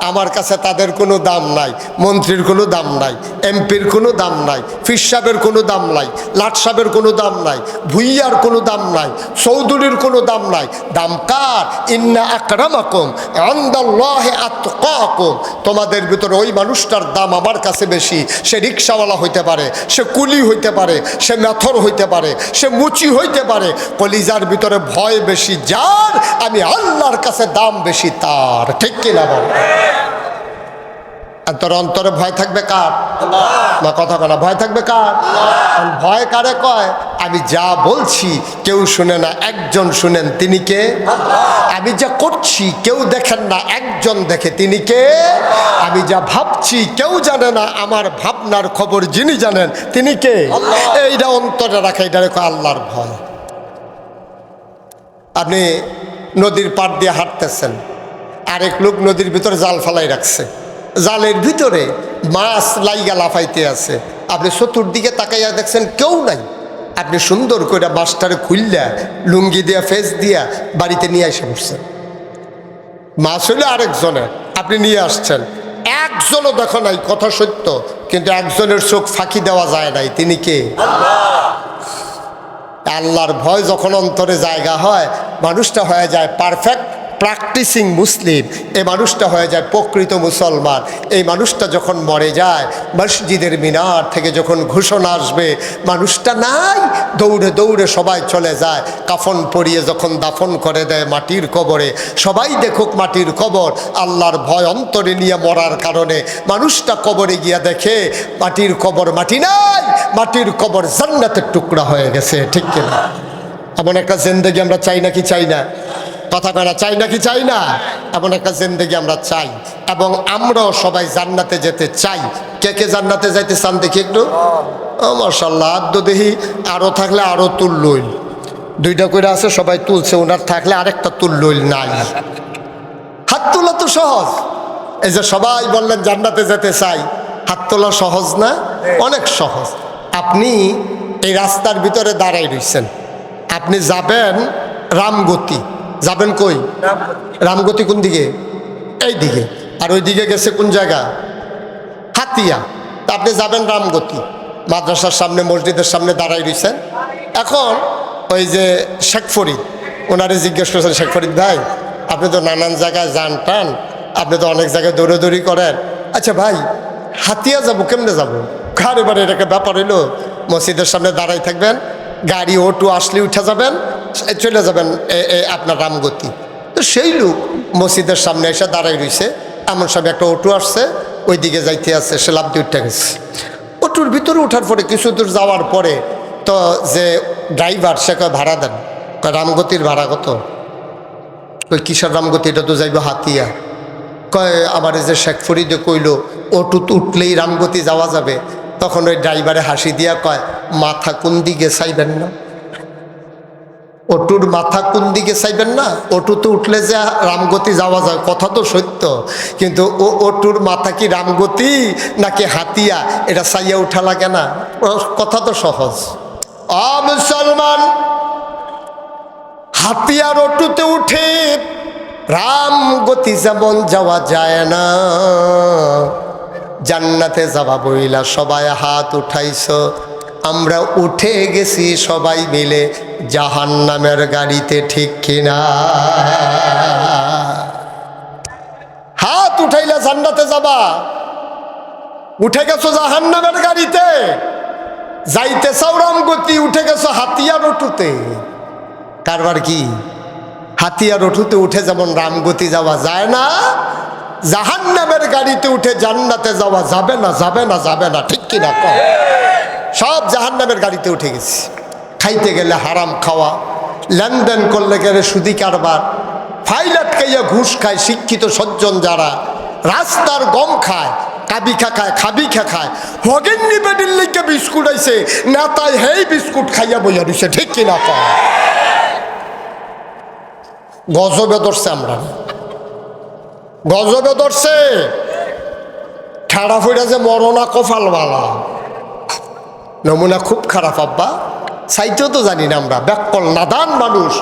আমার কাছে তাদের কোনো দাম নাই, মন্ত্রীর কোনো দাম নাই, এমপির কোনো দাম নাই, ফিসাবের কোনো দাম নাই, লাটসাবের কোনো দাম নাই, ভুইয়ার কোনো দাম নাই, চৌধুরীর কোনো দাম নাই। দাম কার? ইন্না আকরামাকুম ইনদাল্লাহি আতকাকুম, তোমাদের ভিতরে ওই মানুষটার দাম আমার কাছে বেশি। সে রিক্সাওয়ালা হইতে পারে, সে কুলি হইতে পারে, সে মেথর হইতে পারে, সে মুচি হইতে পারে, কলিজার ভিতরে ভয় বেশি যার, আমি আল্লাহর কাছে দাম বেশি তার, ঠিক কিনা বল? তোর অন্তরে ভয় থাকবে কার? না, কথা বলা, ভয় থাকবে কার? ভয় কারে কয়? আমি যা বলছি কেউ শুনে না, একজন শুনেন, তিনি কে? আমি যা করছি কেউ দেখেন না, একজন দেখে, তিনি কে? আমি যা ভাবছি কেউ জানে না, আমার ভাবনার খবর যিনি জানেন তিনি কে? এইটা অন্তরে রাখা, এটা রেখো আল্লাহর ভয়। আপনি নদীর পাড় দিয়ে হাঁটতেছেন, আরেক লোক নদীর ভিতরে জাল ফালাই রাখছে, জালের ভিতরে মাছ লাইগা লাফাইতে আছে। আপনি চতুর্দিকে তাকাইয়া দেখছেন কেউ নাই, আপনি সুন্দর করে মাছটারে খুললা লুঙ্গি দিয়া ফেস দিয়া বাড়িতে নিয়ে এসে বসছেন। মাছ হইলে আরেকজনের, আপনি নিয়ে আসছেন, একজনও দেখো নাই, কথা সত্য, কিন্তু একজনের চোখ ফাঁকি দেওয়া যায় নাই, তিনি কে? আল্লাহর ভয় যখন অন্তরে জায়গা হয়, মানুষটা হয়ে যায় পারফেক্ট প্র্যাকটিসিং মুসলিম, এই মানুষটা হয়ে যায় প্রকৃত মুসলমান। এই মানুষটা যখন মরে যায়, মসজিদের মিনার থেকে যখন ঘোষণা আসবে মানুষটা নাই, দৌড়ে দৌড়ে সবাই চলে যায়, কাফন পরিয়ে যখন দাফন করে দেয় মাটির কবরে, সবাই দেখুক মাটির কবর। আল্লাহর ভয় অন্তরে নিয়ে মরার কারণে মানুষটা কবরে গিয়া দেখে মাটির কবর মাটি নাই, মাটির কবর জান্নাতের টুকরা হয়ে গেছে, ঠিক কিনা? এমন একটা জিন্দেগি আমরা চাই নাকি চাই না? কথা কয় না, চাই নাকি চাই না? এমন একটা জিন্দেগি আমরা চাই, এবং আমরাও সবাই জান্নাতে যেতে চাই। কে কে জান্নাতে যাইতে চান দেখি একটু? মাশাআল্লাহ, আদ্য দেখি, আরও থাকলে আরও তুল লইল, 2টা করে আছে, সবাই তুলছে, ওনার থাকলে আরেকটা তুল লইল নাই। হাত তোলা তো সহজ, এই যে সবাই বললেন জান্নাতে যেতে চাই, হাত তোলা সহজ না? অনেক সহজ। আপনি এই রাস্তার ভিতরে দাঁড়াই রইছেন, আপনি যাবেন রামগতি, যাবেন কই? রামগতি কোন দিকে? এই দিকে। আর ওই দিকে গেছে কোন জায়গা? হাতিয়া। তা আপনি যাবেন রামগতি, মাদ্রাসার সামনে, মসজিদের সামনে দাঁড়াই রইছেন। এখন ওই যে শেখ ফরিদ, ওনারে জিজ্ঞেস করছেন, শেখ ফরিদ ভাই, আপনি তো নানান জায়গায় যান টান, আপনি তো অনেক জায়গায় দৌড়াদৌড়ি করেন, আচ্ছা ভাই হাতিয়া যাবো, কেমনে যাবো? ঘর এবারে এটাকে ব্যাপার হইলো, মসজিদের সামনে দাঁড়াই থাকবেন, গাড়ি অটো আসলে উঠে যাবেন, চলে যাবেন আপনার রামগতি। তো সেই লোক মসজিদের সামনে এসে দাঁড়াই রইছে, এমন সময় একটা অটো আসছে, ওই দিকে যাইতে আসছে, সে লাফ দিয়ে উঠে গেছে। অটোর ভিতরে ওঠার পরে কিছু দূর যাওয়ার পরে তো যে ড্রাইভার, সে কয় ভাড়া দেন। কয় রামগতির ভাড়া কত? কই কিসের রামগতি? এটা তো যাইব হাতিয়া। কয় আমার এই যে শেখ ফরিদে কইল অটো তো উঠলেই রামগতি যাওয়া যাবে। তখন ওই ড্রাইভারে হাসি দিয়া কয়, মাথা কোন দিকে চাইবেন না? অটুর মাথা কোন দিকে চাইবেন না? অটুতে উঠলে যে রামগতি যাওয়া যায়, কথা তো সত্য, কিন্তু ও অটুর মাথা কি রামগতি নাকি হাতিয়া, এটা চাইয়া উঠা লাগে না? কথা তো সহজ। মুসলমান, হাতিয়ার অটুতে উঠে রামগতি যেমন যাওয়া যায় না, জান্নাতে যাওয়া বইলা সবাই হাত উঠাইছ, আমরা উঠে গেছি সবাই মিলে জাহান্নামের গাড়িতে, ঠিক কিনা? হাত উঠাইলে জান্নাতে যাবা, উঠে গেছো জাহান্নামের গাড়িতে। যাইতে চাও রামগতি, উঠে গেছো হাতিয়ার ওঠুতে। কারবার কি? হাতিয়ার ওঠুতে উঠে যেমন রামগতি যাওয়া যায় না, জাহান্নামের গাড়িতে উঠে জান্নাতে যাওয়া যাবে না, যাবে না, যাবে না, ঠিক কিনা? কম সব জাহান্নামের গাড়িতে উঠে গেছি। খাইতে গেলে হারাম খাওয়া, লেনদেন করলে গেলে সুদি কারবার, ফাইল আটকাইয়া ঘুষ খায় শিক্ষিত সজ্জন যারা, রাস্তার গম খায়, কাবিখা খায়, খাবিখা খায়, হগেননি বেডির লিখে বিস্কুট আইছে, নেতায় হেই বিস্কুট খাইয়া বইয়া দিছে, ঠিক কিনা? কম গজবে ধরছে, আমরা গজবে ধরছে। ঠাড়া ফুড়া যে মরনা কপালওয়ালা, নমুনা খুব খারাপ আব্বা। চাইতেও তো জানি না আমরা, ব্যাকল নাদান মানুষ,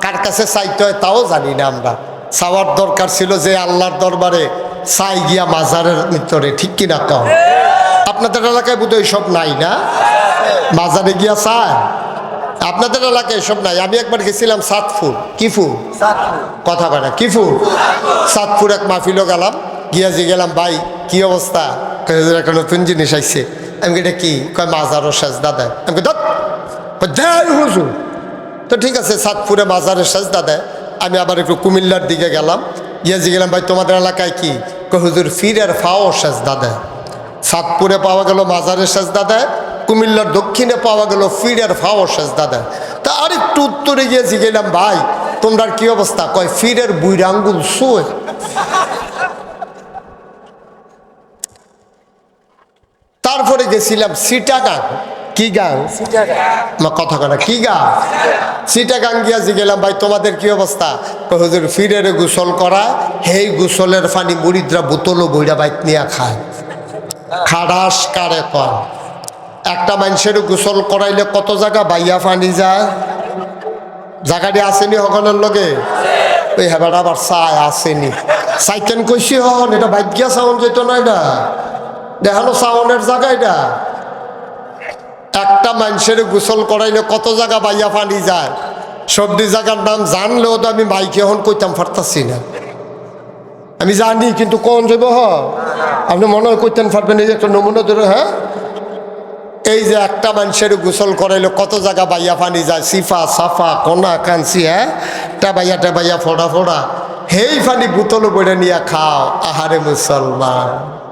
কার কাছে চাইতে হয় তাও জানি না আমরা। চাওয়ার দরকার ছিল যে আল্লাহর দরবারে, চাই গিয়া মাজারের ভিতরে, ঠিক কিনা? কম আপনাদের এলাকায় বোধহয় সব নাই না, মাজারে গিয়া চায়। আপনাদের এলাকায় এসব নাই। আমি একবার গেছিলাম সাতপুর, কি ফুল কথা বলে না, কি ফুল সাতপুর এক মাহফিলও গেলাম, গিয়া যে গেলাম ভাই কি অবস্থা, একটা নতুন জিনিস আইছে। আমি এটা কি কয় মাজারও সেজদা দেয়। আমি দেয় হুজুর, তো ঠিক আছে সাতপুরে মাজারের সেজদা দেয়। আমি আবার একটু কুমিল্লার দিকে গেলাম, গিয়া যে গেলাম ভাই তোমাদের এলাকায় কি, কয় হুজুর ফিরের ফাও সেজদা দেয়। সাতপুরে পাওয়া গেল মাজারের সেজদা দেয়, কুমিল্লার দক্ষিণে পাওয়া গেল ফিরের ফাও সেজদা দেয়। তা আরেকটু উত্তরে গিয়ে জিগেলাম ভাই তোমরা কি অবস্থা, কয় ফিরের বুইরা আঙ্গুল শোয়। তারপরে গেছিলাম চিটাগাং, কি গাং কথা কয় না, কি গাং চিটাগাং গিয়া জিগেলাম ভাই তোমাদের কি অবস্থা, হুজুর ফিরের গোসল করা, হেই গোসলের পানি মুরিদরা বোতলও বইরা বাইক নিয়ে খায়। খাড়াস কারে কয়, একটা মানুষের গোসল করাইলে কত জায়গা বাইয়া পানি যায়, জায়গাটি আসেনি সকলের লগে, ওই হেবার আবার চায় আসেনি, চাইতেন কইছি হন এটা ভাগ্যা সাউন্ড যেত না, এটা দেখানো সাউন্ডের জায়গা। এটা একটা মানুষের গোসল করাইলে কত জায়গা বাইয়া পানি যায়, সবজি জায়গার নাম জানলেও তো আমি মাইকে এখন কইতাম পারতাছি না। আমি জানি কিন্তু কোন যাব আপনি মনে হয় কইতেন পারবেন, এই যে একটা নমুনা ধরে। হ্যাঁ, এই যে একটা মানুষের গোসল করাইলে কত জায়গা বাইয়া পানি যায়, সিফা সাফা কোনা কাঞ্চি, হ্যাঁ টাবাইয়া টাবাইয়া ফোড়া ফোড়া, হেই পানি বোতল বইটা নিয়ে খাও। আহারে মুসলমান,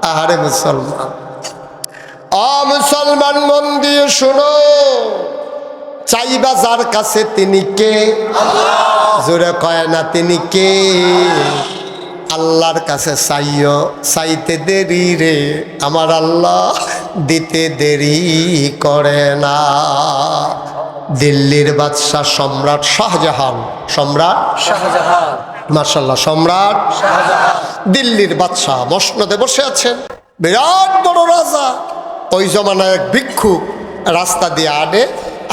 আহারে মুসলমান, মুসলমান মন দিয়ে শোনো, চাইবা যার কাছে তিনি কে, জোরে কয় না তিনি কে, আল্লাহর কাছে চাইও, চাইতে দেরি রে আমার আল্লাহ দিতে দেরি করে না। দিল্লির বাদশাহ সম্রাট শাহজাহান, সম্রাট শাহজাহান, মাশাআল্লাহ সম্রাট শাহজাহান, দিল্লির বাদশাহ মসনদে বসে আছেন, বিরাট বড় রাজা। ওই জমানায় এক ভিক্ষুক রাস্তা দিয়ে আনে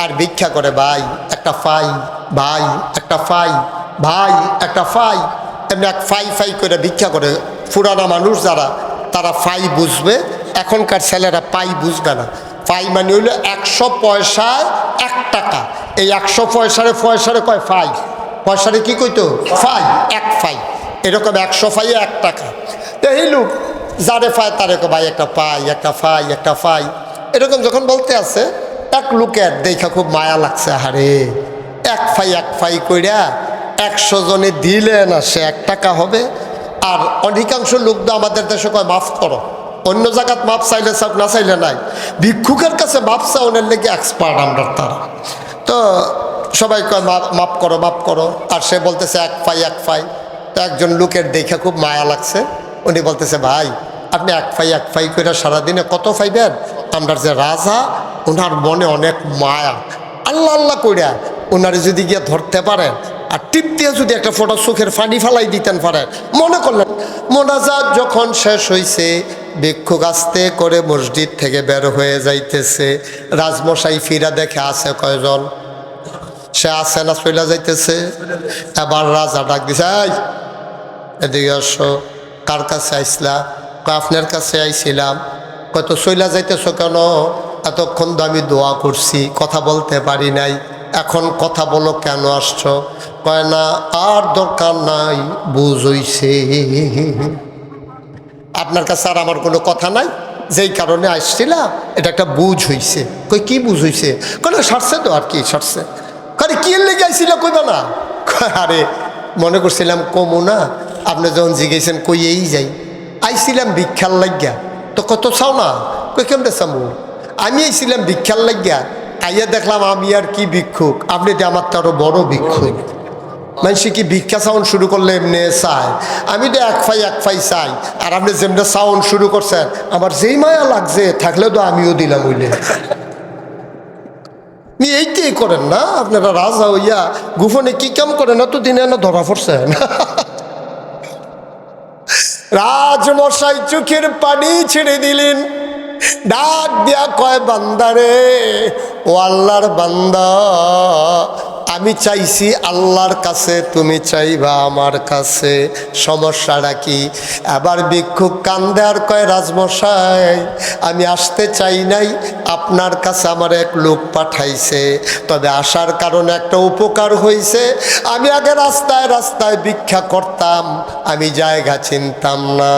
আর ভিক্ষা করে, ভাই একটা ফাই, ভাই একটা ফাই, ভাই একটা ফাই, এমনি এক ফাই ফাই করে ভিক্ষা করে। পুরানা মানুষ যারা তারা ফাই বুঝবে, এখনকার ছেলেরা পাই বুঝবে না। ফাই মানে হইলো 100 পয়সায় 1 টাকা, এই 100 পয়সারে কয় ফাই, পয়সারে কি কইতো ফাই, 1 ফাই, এরকম 100 ফাইয়ে 1 টাকা। তো এই লোক যারে ফাই তারে ভাই একটা পাই, একটা ফাই, একটা ফাই, এরকম যখন বলতে আছে, এক লোকের দেখা খুব মায়া লাগছে, হারে 1 ফাই 1 ফাই কইরা 100 জনে দিলে না সে 1 টাকা হবে। আর অধিকাংশ লোক তো আমাদের দেশে কয় মাফ করো, অন্য জায়গাত মাপ চাইলে সব না চাইলে নাই, ভিক্ষুকের কাছে মাপ চাওয়ার লেগে এক্সপার্ট আমরা তারা। তো সবাই কয় মাপ করো, মাপ করো, আর সে বলতেছে 1 ফাই 1 ফাই। তো একজন লোকের দেখে খুব মায়া লাগছে, উনি বলতেছে ভাই আপনি 1 ফাই 1 ফাই করে সারাদিনে কত পাইবেন, আমরা যে রাজা ওনার মনে অনেক মায়া, আল্লাহ আল্লাহ কইরা ওনারে যদি গিয়ে ধরতে পারেন আর টিপ দিয়ে যদি একটা ফোঁটা চোখের পানি ফালাই দিতেন পারেন, মনে করলেন। মোনাজাত যখন শেষ হয়েছে, ভিক্ষুক আস্তে করে মসজিদ থেকে বের হয়ে যাইতেছে, রাজমশাই ফিরা দেখে আছে কয়জন, সে আছে না চইলা যাইতেছে। এবার রাজা ডাক দিছে, এই এদিকে আসো, কার কাছে আইসলা, আপনার কাছে আইছিলাম। কত চইলা যাইতেছ কেন, এতক্ষণ তো আমি দোয়া করছি, কথা বলতে পারি নাই, এখন কথা বলো, কেন আসছো? কয় না আর দরকার নাই, বুঝ হইছে আপনার কাছে আর আমার কোনো কথা নাই, যেই কারণে আসছিলাম এটা একটা বুঝ হইছে। কই কি বুঝ হইছে? কয় সারছে তো, আর কি সারছে। আরে কি লেগে আইছিল কইবা না? আরে মনে করছিলাম কমু না, আপনি যখন জিজ্ঞেসেন কই এই যাই, আইছিলাম ভিক্ষার লাগিয়া। তো কত চাও না? কই কেমনে চামু? আমি আইছিলাম ভিক্ষার লাগিয়া, আইয়া দেখলাম আমি আর কি ভিক্ষুক, আপনি তো আমার তো আরো বড় ভিক্ষুক। মানুষে কি ভিক্ষা সাউন্ড শুরু করলে এমনি চায়, আমি তো এক ফাই চাই, আর আপনি যেমনি সাউন্ড শুরু করছেন আমার যেই মায়া লাগছে থাকলে তো আমিও দিলাম হইলে। এইটাই করেন না আপনারা, রাজা হইয়া গোপনে কি কাম করেন, তো দিনে না ধরা পড়ছেন। রাজমশাই চোখের পানি ছেড়ে দিলেন, ডাক দিয়া কয় বান্দারে, ও আল্লাহর বান্দা, আমি চাইছি আল্লাহর কাছে, তুমি চাইবা আমার কাছে, সমস্যাটা কি? আবার ভিক্ষুক কান্দে আর কয় রাজমশাই, আমি আসতে চাই নাই, আপনার কাছে আমার এক লোক পাঠাইছে, তবে আসার কারণে একটা উপকার হয়েছে। আমি আগে রাস্তায় রাস্তায় ভিক্ষা করতাম, আমি জায়গা চিনতাম না,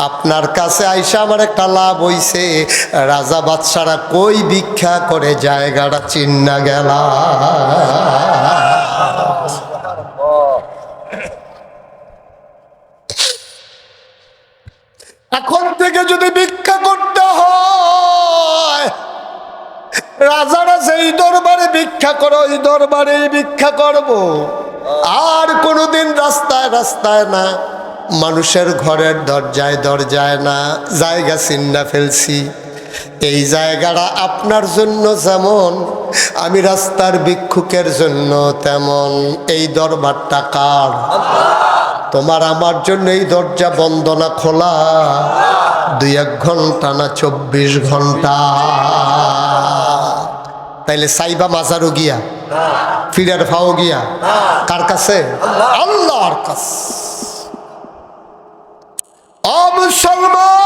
আপনার কাছে আইসা আমার একটা লাভ হইছে। রাজা বাদশারা কই ভিক্ষা করে জায়গাটা চিন্না গেলা। এখন থেকে যদি ভিক্ষা করতে হয়, রাজারা সেই দরবারে ভিক্ষা করো, ওই দরবারে ভিক্ষা করব, আর কোনোদিন রাস্তায় রাস্তায় না, মানুষের ঘরের দরজায় দরজায় না, জায়গা চিন্না ফেলছি। এই জায়গাটা আপনার জন্য যেমন, আমি রাস্তার ভিক্ষুকের জন্য তেমন। এই দরবারটা কার? তোমার আমার জন্য এই দরজা বন্ধ না খোলা? 2-1 ঘন্টা না 24 ঘন্টা? তাইলে সাইবা মাজারও গিয়া, ফিরার ফাও গিয়া, কার কাছে? আল্লাহর কাছে। ও মুসলমান,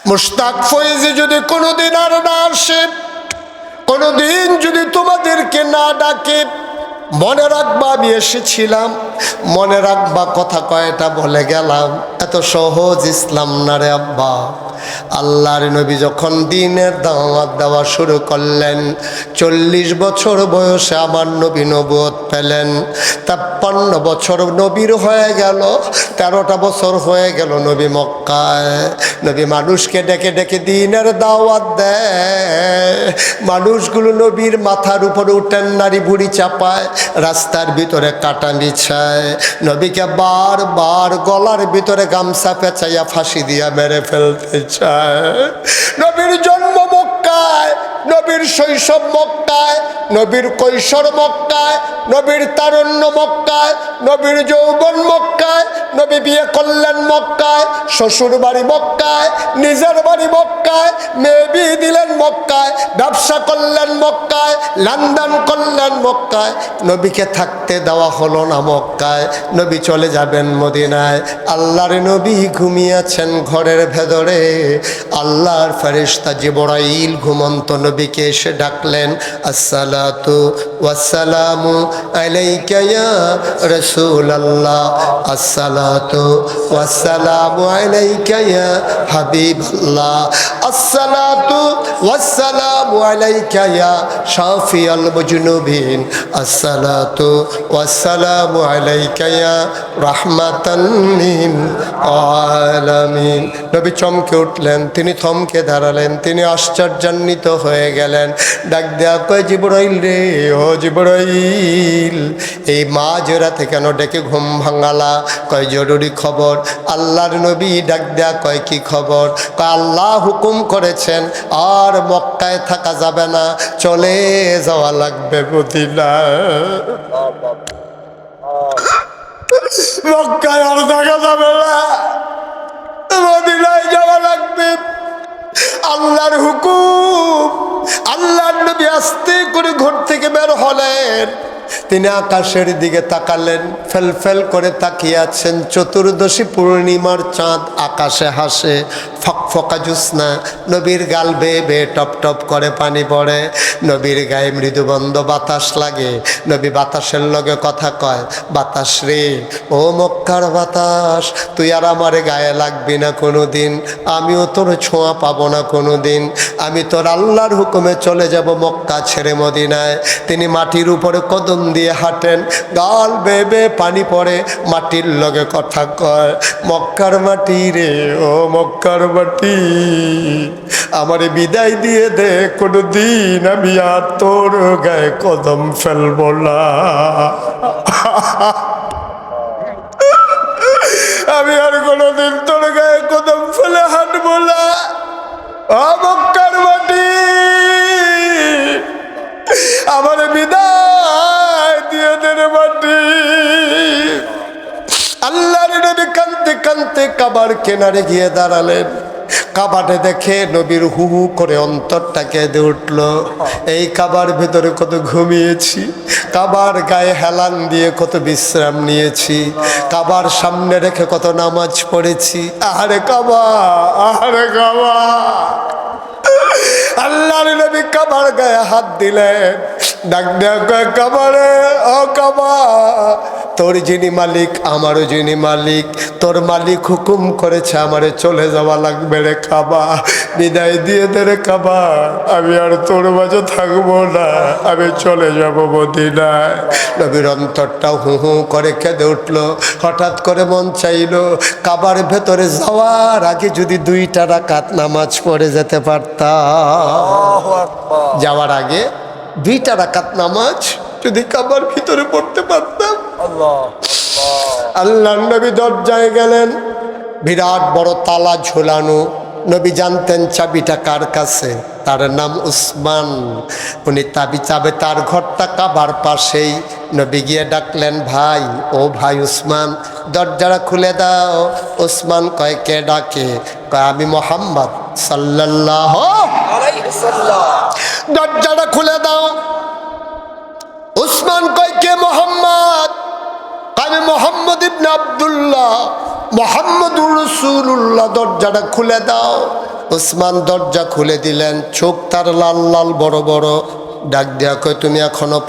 মুশতাক ফয়েজি যদি কোনোদিন আর না আসে, কোনোদিন যদি তোমাদেরকে না ডাকে, মনে রাখবা আমি এসেছিলাম, মনে রাখবা কথা কয়টা বলে গেলাম। এত সহজ ইসলাম না রে আব্বা। আল্লাহর নবী যখন দ্বীনের দাওয়াত দেওয়া শুরু করলেন, 40 বছর বয়সে আমার নবী নবুয়ত পেলেন। 53 বছর নবীর হয়ে গেল, 13টা বছর হয়ে গেল নবী মক্কায়। নবী মানুষকে ডেকে ডেকে দ্বীনের দাওয়াত দেয়, মানুষগুলো নবীর মাথার উপরে উঠেন, নারী বুড়ি চাপায়, রাস্তার ভিতরে কাটা বিছায়, নবীকে বারবার গলার ভিতরে গামছা পেঁচাইয়া ফাঁসি দিয়া মেরে ফেলতে চায়। নবীর জন্ম মক্কায়, নবীর শৈশব মক্কায়, নবীর কৈশোর মক্কায়, নবীর তারুণ্য মক্কায়, নবীর যৌবন মক্কায়, নবী বিয়ে করলেন মক্কায়, শ্বশুর বাড়ি মক্কায়, নিজের বাড়ি মক্কায়, মেয়ে বিয়ে দিলেন মক্কায়, ব্যবসা করলেন মক্কায়, লেনদেন করলেন মক্কায়। নবীকে থাকতে দেওয়া হলো না মক্কায়, নবী চলে যাবেন মদিনায়। আল্লাহর নবী ঘুমিয়েছেন ঘরের ভেতরে, আল্লাহর ফেরেশতা জিবরাইল ঘুমন্ত নবীকে এসে ডাকলেন, আসসালাতু ওয়াসসালামু আলাইকা ইয়া রাসূলুল্লাহ, আসসালাতু ওয়াসসালামু আলাইকা ইয়া হাবিবাল্লাহ, আসসালাতু ওয়াসসালামু আলাইকা ইয়া শাফিয়াল মুজনুবিন, আসসালাতু ওয়াসসালামু আলাইকা ইয়া রাহমাতান লিল আলামিন। নবী চমকে উঠলেন, তিনি থমকে দাঁড়ালেন, তিনি আশ্চর্যান্বিত হয়ে গেলেন। ডাক দেয়া কয়, জিবরাইল রে, ও জিবরাইল, এই মাঝরাতে কেন ডেকে ঘুম ভাঙালা? কয় জরুরি খবর। আল্লাহর নবী ডাক দেয়া কয়, কি খবর? কয় আল্লাহ হুকুম করেছেন আর মক্কায় থাকা যাবে না, চলে যাওয়া লাগবে মদিনা। মক্কায় আর থাকা যাবে না, মদিনায় যাওয়া লাগবে। আল্লাহর হুকুম। আল্লাহর নবী আস্তে করে ঘর থেকে বের হলেন, তিনি আকাশের দিকে তাকালেন, ফেল করে তাকিয়ে আছেন। চতুর্দশী পূর্ণিমার চাঁদ আকাশে হাসে, ফকফকা জ্যোৎস্না, নবীর গাল বেয়ে বেয়ে টপ টপ করে পানি পড়ে, নবীর গায়ে মৃদুবন্ধ বাতাস লাগে, নবী বাতাসের লগে কথা কয়, বাতাস রে ও মক্কার বাতাস, তুই আর আমার গায়ে লাগবি না কোনো দিন, আমিও তোর ছোঁয়া পাবো না কোনো দিন, আমি তোর আল্লাহর হুকুমে চলে যাব মক্কা ছেড়ে মদিনায়। তিনি মাটির উপরে কদম দিয়ে হাঁটেন, গাল বেয়ে বেয়ে পানি পড়ে, মাটির লগে কথা কয়, মক্কার মাটি রে ও মক্কার মাটি, আমারে বিদায় দিয়ে দে, কোনো দিন আমি আর তোর গায়ে কদম ফেলবো না, আমি আর কোনোদিন তোর গায়ে কদম ফেলে হাঁটবো না। মক্কার মাটি, আমার বিদায় দিয়ে দে রে মাটি। আল্লাহর নবী কাঁদতে কাঁদতে কাবার কিনারে গিয়ে দাঁড়ালেন। কাবাটে দেখে নবীর হু হু করে অন্তরটা কেঁদে উঠল। এই কাবার ভেতরে কত ঘুমিয়েছি, কাবার গায়ে হেলান দিয়ে কত বিশ্রাম নিয়েছি, কাবার সামনে রেখে কত নামাজ পড়েছি। আহারে কাবা, আহারে কাবা। আল্লাহর নবী কাবার গায়ে হাত দিলেন, ডাক দেয়া কয়, কাবারে ও কাবা, তোর যিনি মালিক আমারও যিনি মালিক, তোর মালিক হুকুম করেছে আমারে চলে যাওয়া লাগবে রে কাবা, বিদায় দিয়ে দে রে কাবা, আমি আর তোর মাঝে থাকবো না, আমি চলে যাব মদিনায়। নবীর অন্তরটা হু হু করে কেঁদে উঠল। হঠাৎ করে মন চাইল কাবার ভেতরে যাওয়ার আগে যদি 2টা রাকাত নামাজ পড়ে যেতে পারতাম, যাওয়ার আগে 2টা রাকাত নামাজ যদি কাবার ভিতরে পড়তে পারতাম। আল্লাহ নবী দরজায় গেলেন, বিরাট বড় তালা ঝোলানো। নবী জানতেন চাবিটা কার কাছে, তার নাম উসমান। উনি চাবে তার ঘরটা কাবার পাশেই। নবী গিয়ে ডাকলেন, ভাই ও ভাই উসমান, দরজাটা খুলে দাও। উসমান কয়, কে ডাকে? কয়, আমি মোহাম্মদ সাল্লাল্লাহু আলাইহি ওয়াসাল্লাম। দরজাটা খুলে দাও। উসমান কয়, কে মোহাম্মদ? আমি মোহাম্মদ ইবনে আব্দুল্লাহ, মোহাম্মদুর রাসূলুল্লাহ। দরজাটা খুলে দাও। উসমান দরজা খুলে দিলেন, চোখ তার লাল লাল বড় বড়। ডাক দেয়া কয়, তুমি এখনো